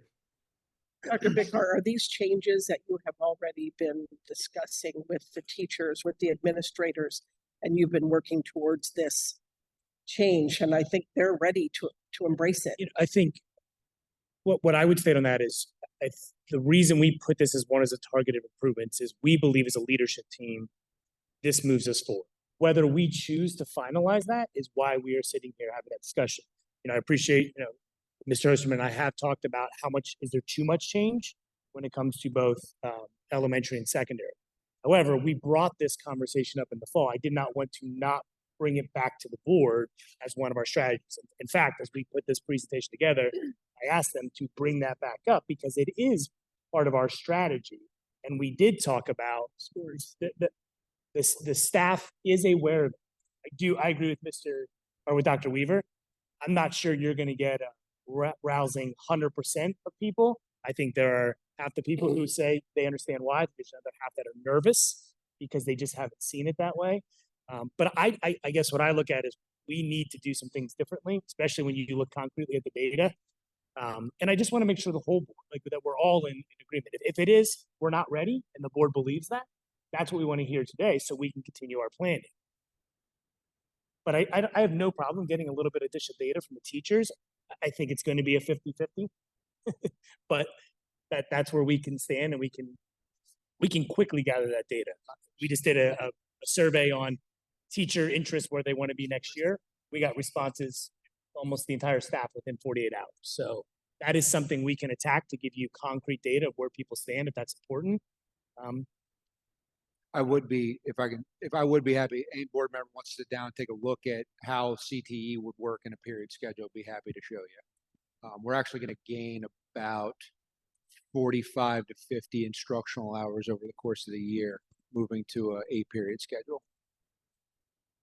Dr. Bickhart, are these changes that you have already been discussing with the teachers, with the administrators, and you've been working towards this change? And I think they're ready to embrace it. I think what I would state on that is the reason we put this as one of the targeted improvements is we believe as a leadership team, this moves us forward. Whether we choose to finalize that is why we are sitting here having that discussion. I appreciate, Mr. Osterman and I have talked about how much, is there too much change when it comes to both elementary and secondary. However, we brought this conversation up in the fall. I did not want to not bring it back to the board as one of our strategies. In fact, as we put this presentation together, I asked them to bring that back up because it is part of our strategy. And we did talk about the staff is aware of it. I agree with Dr. Weaver. I'm not sure you're going to get a rousing 100% of people. I think there are half the people who say they understand why. There's another half that are nervous because they just haven't seen it that way. But I guess what I look at is we need to do some things differently, especially when you look concretely at the data. And I just want to make sure the whole board, that we're all in agreement. If it is, we're not ready, and the board believes that, that's what we want to hear today so we can continue our planning. But I have no problem getting a little bit of additional data from the teachers. I think it's going to be a 50-50, but that's where we can stand and we can quickly gather that data. We just did a survey on teacher interest where they want to be next year. We got responses almost the entire staff within 48 hours. So that is something we can attack to give you concrete data of where people stand if that's important. I would be, if I would be happy, any board member wants to sit down and take a look at how CTE would work in a period schedule, I'd be happy to show you. We're actually going to gain about 45 to 50 instructional hours over the course of the year, moving to a 8-period schedule.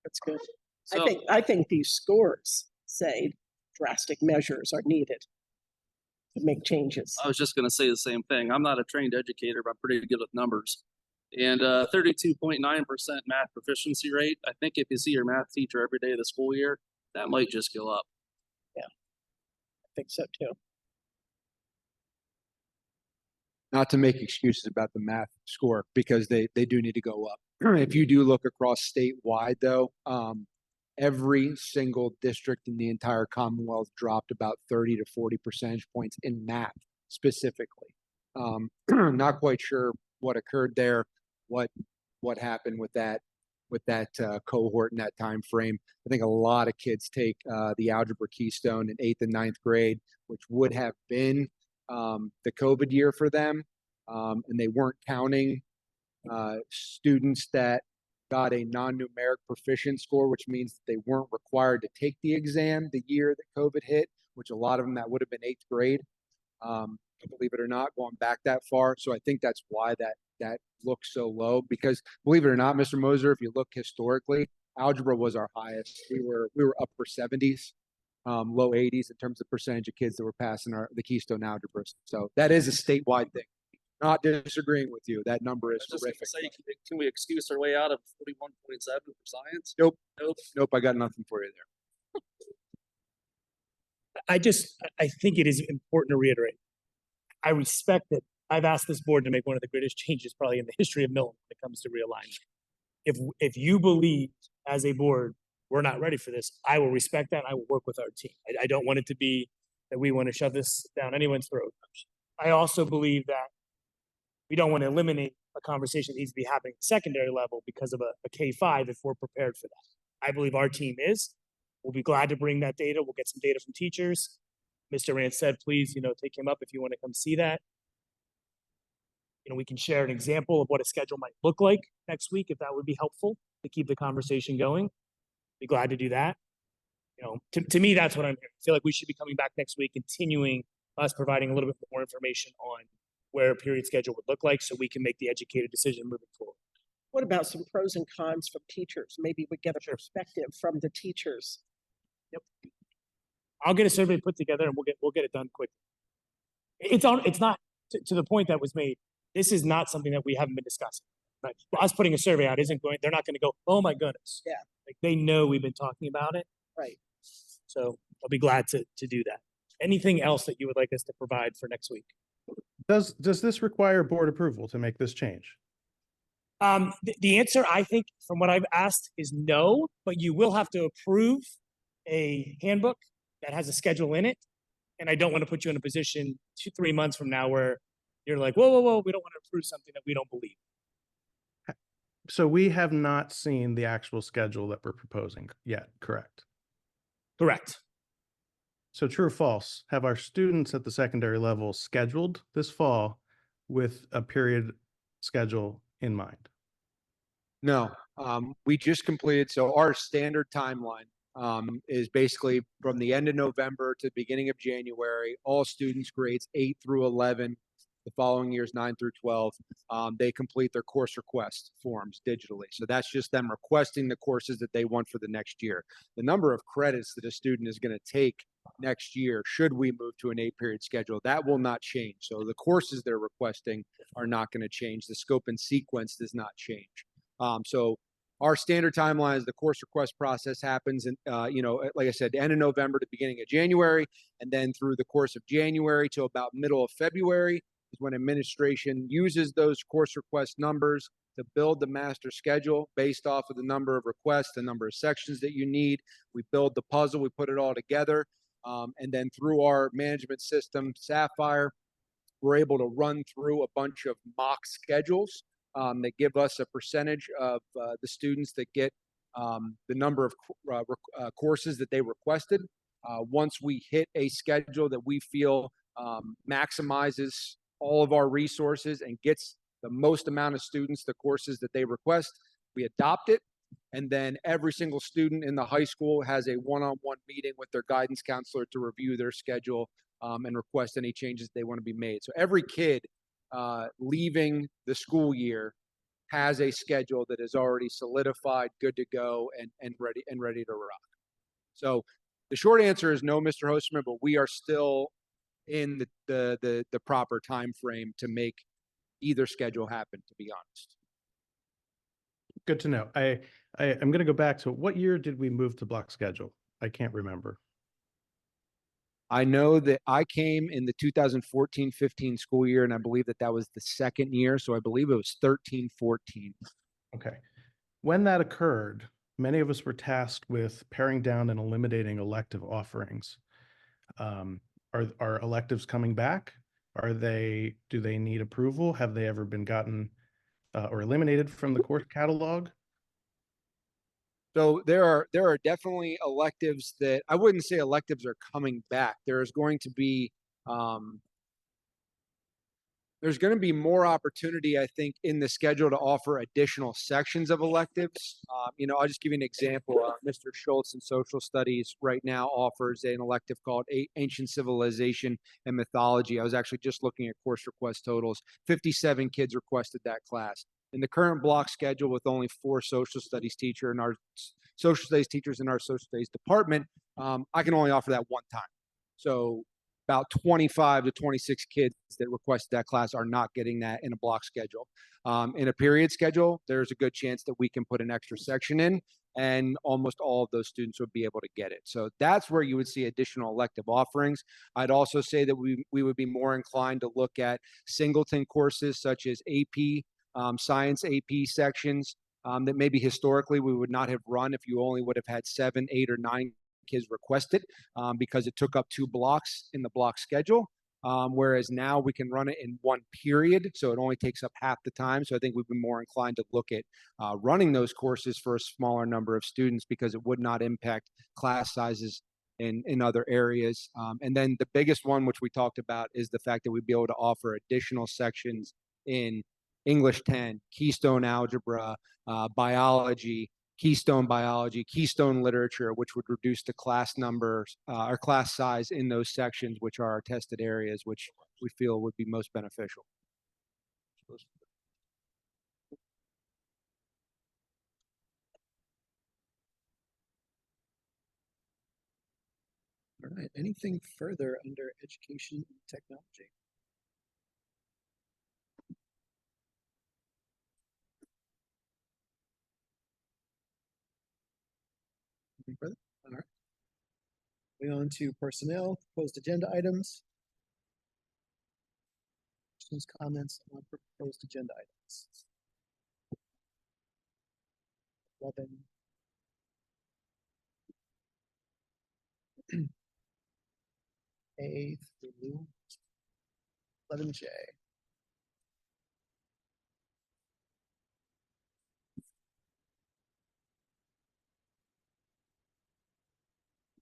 That's good. So, I think these scores say drastic measures are needed to make changes. I was just going to say the same thing. I'm not a trained educator, but I'm pretty good with numbers. And 32.9% math proficiency rate. I think if you see your math teacher every day of the school year, that might just go up. Yeah, I think so too. Not to make excuses about the math score, because they do need to go up. If you do look across statewide, though, every single district in the entire Commonwealth dropped about 30 to 40 percentage points in math specifically. Not quite sure what occurred there, what happened with that cohort in that time frame. I think a lot of kids take the algebra keystone in 8th and 9th grade, which would have been the COVID year for them, and they weren't counting students that got a non-numeric proficient score, which means that they weren't required to take the exam the year that COVID hit, which a lot of them that would have been 8th grade, believe it or not, going back that far. So I think that's why that looks so low, because believe it or not, Mr. Moser, if you look historically, algebra was our highest. We were upper 70s, low 80s in terms of percentage of kids that were passing the Keystone algebra. So that is a statewide thing. Not disagreeing with you. That number is terrific. Say, can we excuse our way out of 41.7 for science? Nope. I got nothing for you there. I think it is important to reiterate. I respect that I've asked this board to make one of the greatest changes probably in the history of Milton when it comes to realignment. If you believe as a board we're not ready for this, I will respect that. And I will work with our team. I don't want it to be that we want to shove this down anyone's throat. I also believe that we don't want to eliminate a conversation that needs to be happening at the secondary level because of a K-5 if we're prepared for that. I believe our team is. We'll be glad to bring that data. We'll get some data from teachers. Mr. Rand said, please, take him up if you want to come see that. We can share an example of what a schedule might look like next week, if that would be helpful to keep the conversation going. Be glad to do that. To me, that's what I'm hearing. I feel like we should be coming back next week, continuing us providing a little bit more information on where a period schedule would look like, so we can make the educated decision moving forward. What about some pros and cons from teachers? Maybe we get a perspective from the teachers. I'll get a survey put together and we'll get it done quickly. It's not to the point that was made. This is not something that we haven't been discussing. Right? Us putting a survey out isn't going. They're not going to go, oh my goodness. Yeah. Like they know we've been talking about it. Right. So I'll be glad to do that. Anything else that you would like us to provide for next week? Does this require board approval to make this change? The answer, I think, from what I've asked, is no. But you will have to approve a handbook that has a schedule in it. And I don't want to put you in a position 2-3 months from now where you're like, whoa, we don't want to approve something that we don't believe. So we have not seen the actual schedule that we're proposing yet, correct? Correct. So true or false, have our students at the secondary level scheduled this fall with a period schedule in mind? No, we just completed, so our standard timeline is basically from the end of November to the beginning of January. All students grades 8 through 11, the following years 9 through 12, they complete their course request forms digitally. So that's just them requesting the courses that they want for the next year. The number of credits that a student is going to take next year, should we move to an 8-period schedule, that will not change. So the courses they're requesting are not going to change. The scope and sequence does not change. So our standard timeline is the course request process happens, and like I said, the end of November to beginning of January, and then through the course of January to about middle of February is when administration uses those course request numbers to build the master schedule based off of the number of requests, the number of sections that you need. We build the puzzle, we put it all together, and then through our management system, Sapphire, we're able to run through a bunch of mock schedules that give us a percentage of the students that get the number of courses that they requested. Once we hit a schedule that we feel maximizes all of our resources and gets the most amount of students the courses that they request, we adopt it. And then every single student in the high school has a one-on-one meeting with their guidance counselor to review their schedule and request any changes they want to be made. So every kid leaving the school year has a schedule that is already solidified, good to go, and ready to rock. So the short answer is no, Mr. Hosterman, but we are still in the proper time frame to make either schedule happen, to be honest. Good to know. I'm going to go back to what year did we move to block schedule? I can't remember. I know that I came in the 2014-15 school year, and I believe that was the second year. So I believe it was 13-14. Okay. When that occurred, many of us were tasked with paring down and eliminating elective offerings. Are electives coming back? Do they need approval? Have they ever been gotten or eliminated from the course catalog? So there are definitely electives that I wouldn't say electives are coming back. There's going to be more opportunity, I think, in the schedule to offer additional sections of electives. I'll just give you an example. Mr. Schultz in social studies right now offers an elective called Ancient Civilization and Mythology. I was actually just looking at course request totals. 57 kids requested that class. In the current block schedule, with only 4 social studies teachers in our social studies department, I can only offer that one time. So about 25 to 26 kids that requested that class are not getting that in a block schedule. In a period schedule, there's a good chance that we can put an extra section in, and almost all of those students would be able to get it. So that's where you would see additional elective offerings. I'd also say that we would be more inclined to look at singleton courses such as AP, science AP sections that maybe historically we would not have run if you only would have had 7, 8, or 9 kids request it because it took up 2 blocks in the block schedule. Whereas now we can run it in 1 period, so it only takes up half the time. So I think we've been more inclined to look at running those courses for a smaller number of students because it would not impact class sizes in other areas. And then the biggest one, which we talked about, is the fact that we'd be able to offer additional sections in English 10, Keystone Algebra, biology, Keystone Biology, Keystone Literature, which would reduce the class numbers or class size in those sections, which are our tested areas, which we feel would be most beneficial. All right, anything further under education and technology? Anything further? All right. Moving on to personnel, proposed agenda items. Questions, comments on proposed agenda items? 11. A through 11J.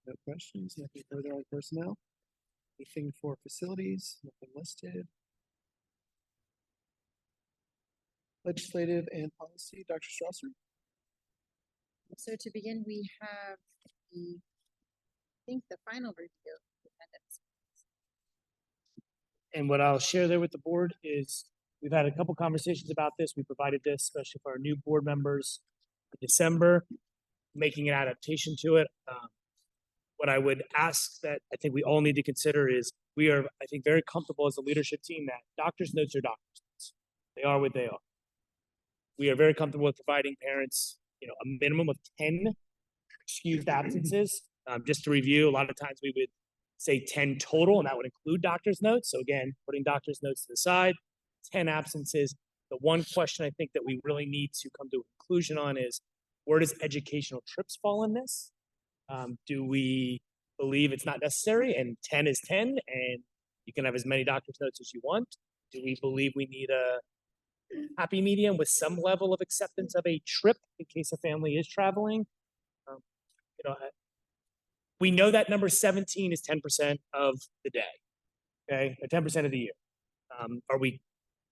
No questions, nothing further on personnel. Anything for facilities, nothing listed. Legislative and policy, Dr. Strasser. So to begin, we have the, I think the final review of attendance. And what I'll share there with the board is we've had a couple conversations about this. We provided this, especially for our new board members in December, making an adaptation to it. What I would ask that I think we all need to consider is we are, I think, very comfortable as a leadership team that doctor's notes are doctor's notes. They are what they are. We are very comfortable with providing parents, a minimum of 10 excused absences. Just to review, a lot of times we would say 10 total, and that would include doctor's notes. So again, putting doctor's notes to the side, 10 absences. The one question I think that we really need to come to a conclusion on is, where does educational trips fall in this? Do we believe it's not necessary and 10 is 10 and you can have as many doctor's notes as you want? Do we believe we need a happy medium with some level of acceptance of a trip in case a family is traveling? We know that number 17 is 10% of the day, okay, or 10% of the year. Are we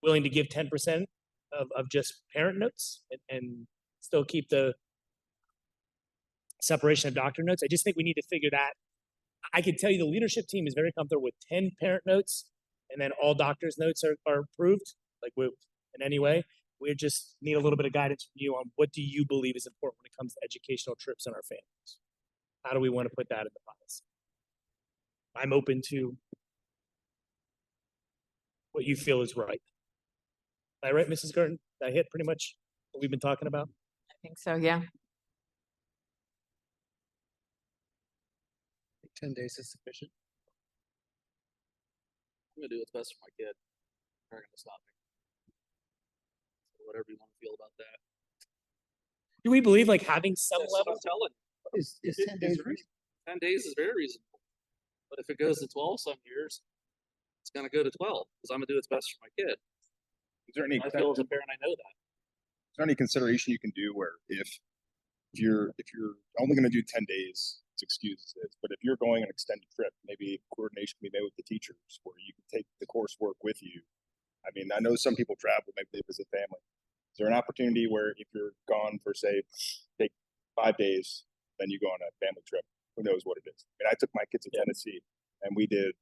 willing to give 10% of just parent notes and still keep the separation of doctor notes? I just think we need to figure that. I can tell you the leadership team is very comfortable with 10 parent notes and then all doctor's notes are approved, like in any way. We just need a little bit of guidance from you on what do you believe is important when it comes to educational trips in our families. How do we want to put that in the policy? I'm open to what you feel is right. Am I right, Mrs. Gurton? Did I hit pretty much what we've been talking about? I think so, yeah. 10 days is sufficient. I'm gonna do what's best for my kid. They're not gonna stop me. So whatever you want to feel about that. Do we believe like having some That's what level? I'm telling you. Is 10 days reasonable? 10 days is very reasonable. But if it goes to 12 some years, it's gonna go to 12 because I'm gonna do what's best for my kid. Is there any, I feel as a parent, I know that. is there any consideration you can do where if you're only going to do 10 days, it's excuses this, but if you're going an extended trip, maybe coordination can be made with the teachers where you can take the coursework with you. I mean, I know some people travel, maybe they visit family. Is there an opportunity where if you're gone for say, take 5 days, then you go on a family trip? Who knows what it is? I mean, I took my kids to Tennessee and we did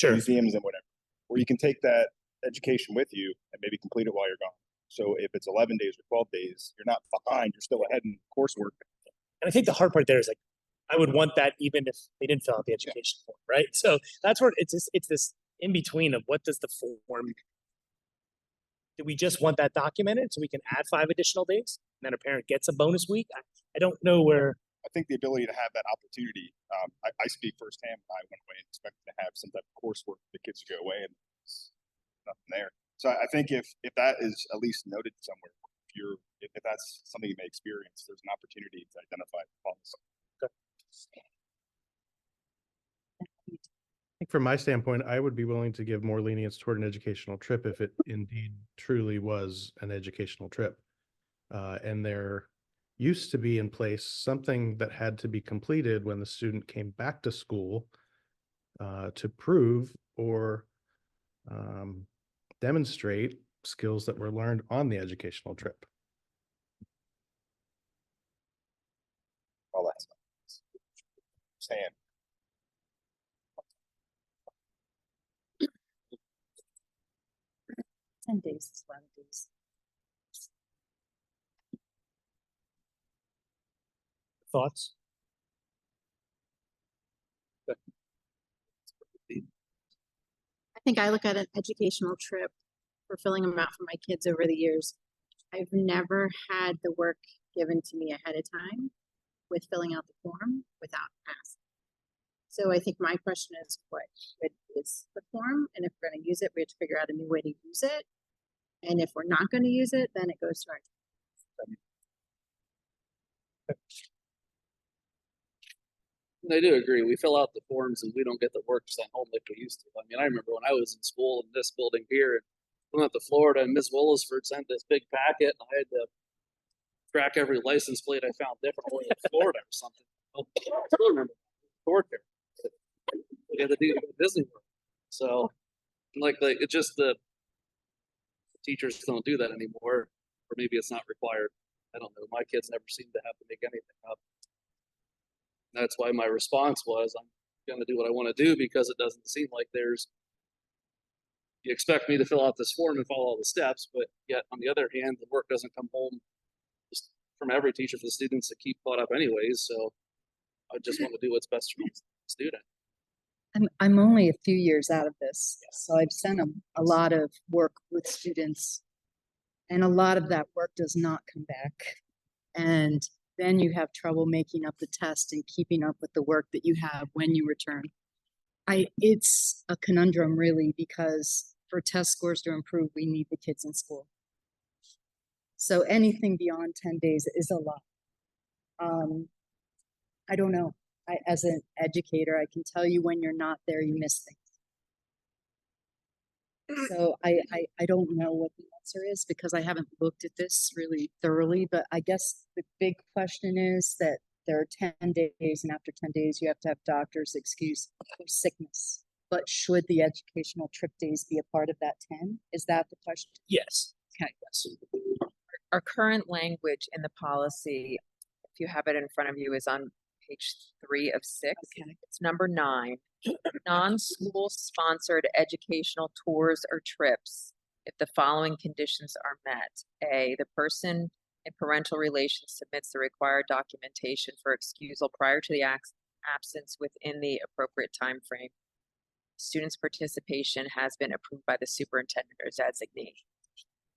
museums and whatever, where you can take that education with you and maybe complete it while you're gone. So if it's 11 days or 12 days, you're not behind, you're still ahead in coursework. And I think the hard part there is like, I would want that even if they didn't fill out the education form, right? So that's where it's this in between of what does the form, do we just want that documented so we can add 5 additional days and then a parent gets a bonus week? I don't know where. I think the ability to have that opportunity, I speak firsthand. I went away and expected to have some type of coursework for the kids to go away and there's nothing there. So I think if that is at least noted somewhere, if that's something you may experience, there's an opportunity to identify the policy. Okay. I think from my standpoint, I would be willing to give more lenience toward an educational trip if it indeed truly was an educational trip. And there used to be in place something that had to be completed when the student came back to school to prove or demonstrate skills that were learned on the educational trip. hand. 10 days is 11 days. Thoughts? I think I look at an educational trip for filling them out for my kids over the years. I've never had the work given to me ahead of time with filling out the form without asking. So I think my question is, what good is the form? And if we're going to use it, we have to figure out a new way to use it. And if we're not going to use it, then it goes to our. I do agree. We fill out the forms and we don't get the work sent home like we used to. I mean, I remember when I was in school in this building here, and we went to Florida, and Miss Willisford sent this big packet, and I had to track every license plate I found differently in Florida or something. I still remember court there. We had to do Disney World. So, like it just the teachers don't do that anymore, or maybe it's not required. I don't know. My kids never seem to have to make anything up. That's why my response was, I'm going to do what I want to do, because it doesn't seem like you expect me to fill out this form and follow all the steps, but yet on the other hand, the work doesn't come home just from every teacher for the students to keep caught up anyways. So I just want to do what's best for my student. I'm only a few years out of this, so I've sent a lot of work with students, and a lot of that work does not come back. And then you have trouble making up the test and keeping up with the work that you have when you return. It's a conundrum, really, because for test scores to improve, we need the kids in school. So anything beyond 10 days is a lot. I don't know. As an educator, I can tell you when you're not there, you miss things. So I don't know what the answer is, because I haven't looked at this really thoroughly, but I guess the big question is that there are 10 days, and after 10 days, you have to have doctor's excuse for sickness. But should the educational trip days be a part of that 10? Is that the question? Yes. Okay. Yes. Our current language in the policy, if you have it in front of you, is on page 3 of 6. Okay. It's number 9. Non-school sponsored educational tours or trips if the following conditions are met. A, the person in parental relations submits the required documentation for excusal prior to the absence within the appropriate time frame. Student's participation has been approved by the superintendent or designee.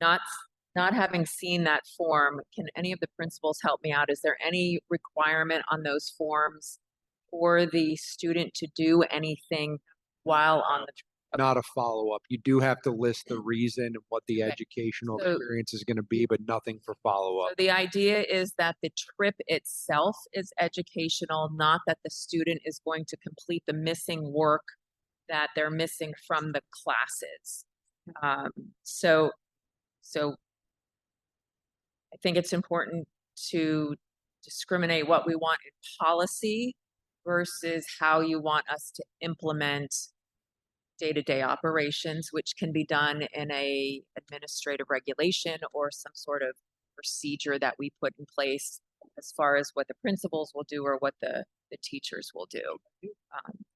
Not having seen that form, can any of the principals help me out? Is there any requirement on those forms for the student to do anything while on the trip? Not a follow-up. You do have to list the reason and what the Okay. educational So- experience is going to be, but nothing for follow-up. So the idea is that the trip itself is educational, not that the student is going to complete the missing work that they're missing from the classes. So I think it's important to discriminate what we want in policy versus how you want us to implement day-to-day operations, which can be done in a administrative regulation or some sort of procedure that we put in place as far as what the principals will do or what the teachers will do.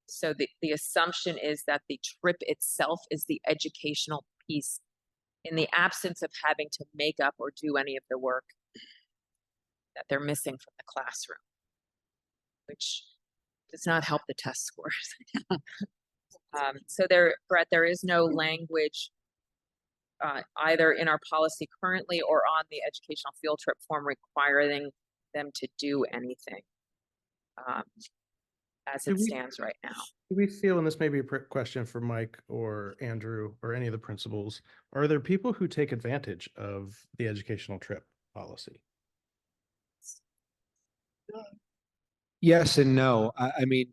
So the assumption is that the trip itself is the educational piece in the absence of having to make up or do any of the work that they're missing from the classroom, which does not help the test scores. So Brett, there is no language either in our policy currently or on the educational field trip form requiring them to do anything as it stands right now. Do we feel, and this may be a question for Mike or Andrew or any of the principals, are there people who take advantage of the educational trip policy? Yes and no. I mean,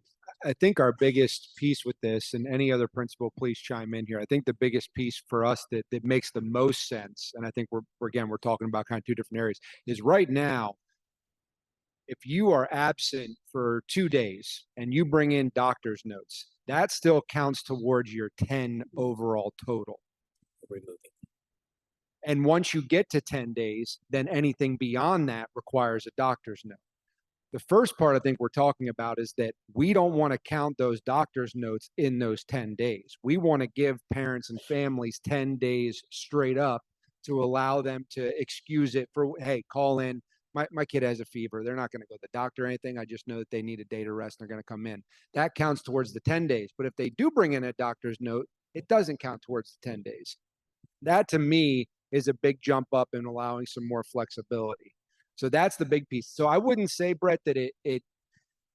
I think our biggest piece with this, and any other principal, please chime in here. I think the biggest piece for us that makes the most sense, and I think we're talking about kind of two different areas, is right now, if you are absent for 2 days and you bring in doctor's notes, that still counts towards your 10 overall total. And once you get to 10 days, then anything beyond that requires a doctor's note. The first part I think we're talking about is that we don't want to count those doctor's notes in those 10 days. We want to give parents and families 10 days straight up to allow them to excuse it for, hey, call in. My kid has a fever. They're not going to go to the doctor or anything. I just know that they need a day to rest and they're going to come in. That counts towards the 10 days. But if they do bring in a doctor's note, it doesn't count towards the 10 days. That to me is a big jump up in allowing some more flexibility. So that's the big piece. So I wouldn't say, Brett, that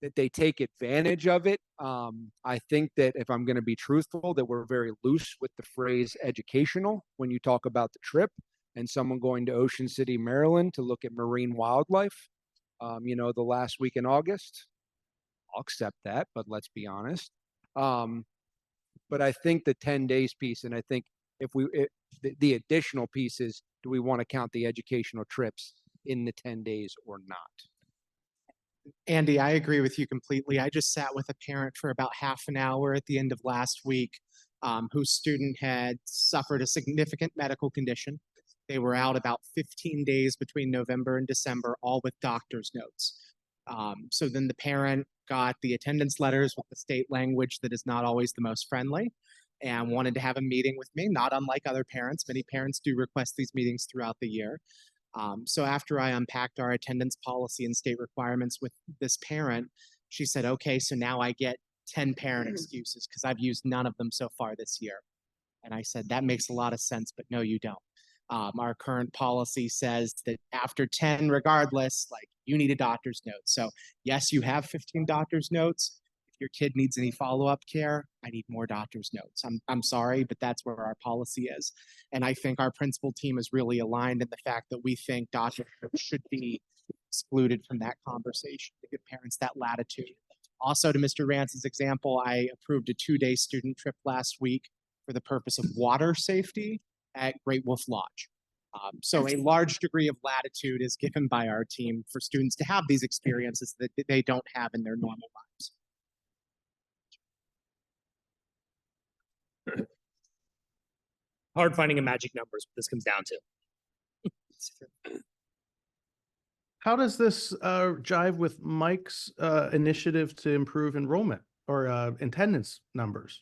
that they take advantage of it. I think that if I'm going to be truthful, that we're very loose with the phrase educational when you talk about the trip and someone going to Ocean City, Maryland to look at marine wildlife, the last week in August. I'll accept that, but let's be honest. But I think the 10 days piece, and I think the additional piece is, do we want to count the educational trips in the 10 days or not? Andy, I agree with you completely. I just sat with a parent for about half an hour at the end of last week whose student had suffered a significant medical condition. They were out about 15 days between November and December, all with doctor's notes. So then the parent got the attendance letters with the state language that is not always the most friendly and wanted to have a meeting with me, not unlike other parents. Many parents do request these meetings throughout the year. So after I unpacked our attendance policy and state requirements with this parent, she said, okay, so now I get 10 parent excuses because I've used none of them so far this year. And I said, that makes a lot of sense, but no, you don't. Our current policy says that after 10, regardless, like you need a doctor's note. So yes, you have 15 doctor's notes. If your kid needs any follow-up care, I need more doctor's notes. I'm sorry, but that's where our policy is. And I think our principal team is really aligned in the fact that we think doctor's notes should be excluded from that conversation to give parents that latitude. Also, to Mr. Rance's example, I approved a 2-day student trip last week for the purpose of water safety at Great Wolf Lodge. So a large degree of latitude is given by our team for students to have these experiences that they don't have in their normal lives. Hard finding a magic number is what this comes down to. How does this jive with Mike's initiative to improve enrollment or attendance numbers?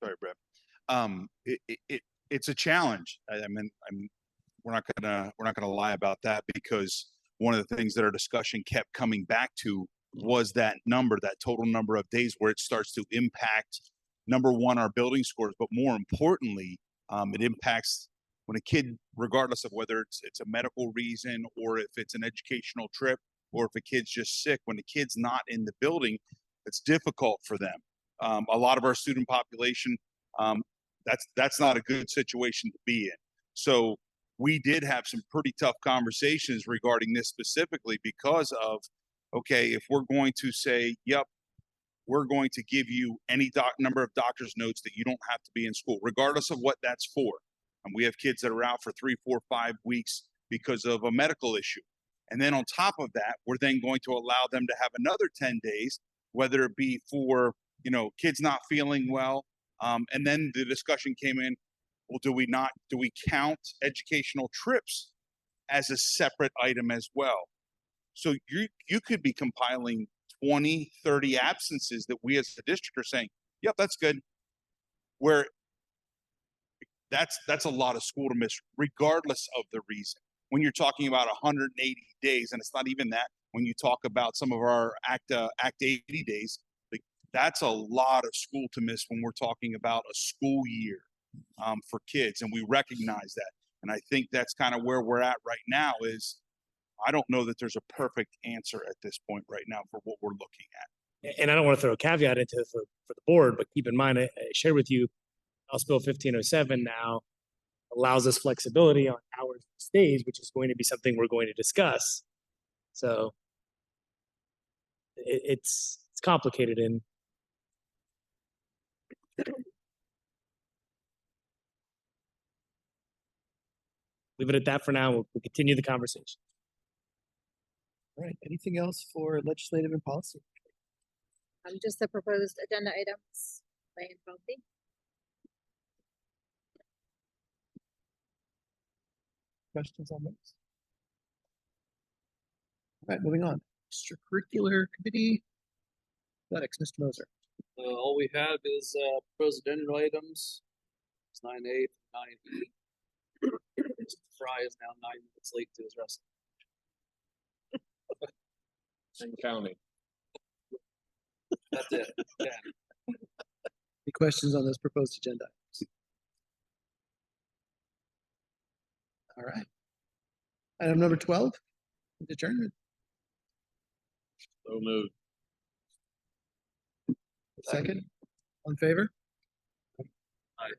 Sorry, Brett. It's a challenge. I mean, we're not gonna lie about that, because one of the things that our discussion kept coming back to was that number, that total number of days, where it starts to impact, number one, our building scores, but more importantly, it impacts when a kid, regardless of whether it's a medical reason or if it's an educational trip or if a kid's just sick, when the kid's not in the building, it's difficult for them. A lot of our student population, that's not a good situation to be in. So we did have some pretty tough conversations regarding this specifically because of, okay, if we're going to say, yep, we're going to give you any number of doctor's notes that you don't have to be in school, regardless of what that's for. And we have kids that are out for 3, 4, 5 weeks because of a medical issue. And then on top of that, we're then going to allow them to have another 10 days, whether it be for, kids not feeling well. And then the discussion came in, well, do we count educational trips as a separate item as well? So you could be compiling 20, 30 absences that we as the district are saying, yep, that's good. Where that's a lot of school to miss, regardless of the reason. When you're talking about 180 days, and it's not even that, when you talk about some of our Act 80 days, that's a lot of school to miss when we're talking about a school year for kids, and we recognize that. And I think that's kind of where we're at right now. Is I don't know that there's a perfect answer at this point right now for what we're looking at. And I don't want to throw a caveat into for the board, but keep in mind, I shared with you, House Bill 1507 now allows us flexibility on hours and stays, which is going to be something we're going to discuss. So it's complicated, and leave it at that for now. We'll continue the conversation. All right, anything else for legislative and policy? Just the proposed agenda items, plain and healthy. questions on those? All right, moving on. Extracurricular committee. Athletics, Mr. Moser. All we have is proposed agenda items. It's 9A, 9E. Fry is now 9 minutes late to his wrestling. And counting. That's it. Yeah. Any questions on this proposed agenda items? All right. Item number 12, adjournment. So moved. Second, on favor? Aye.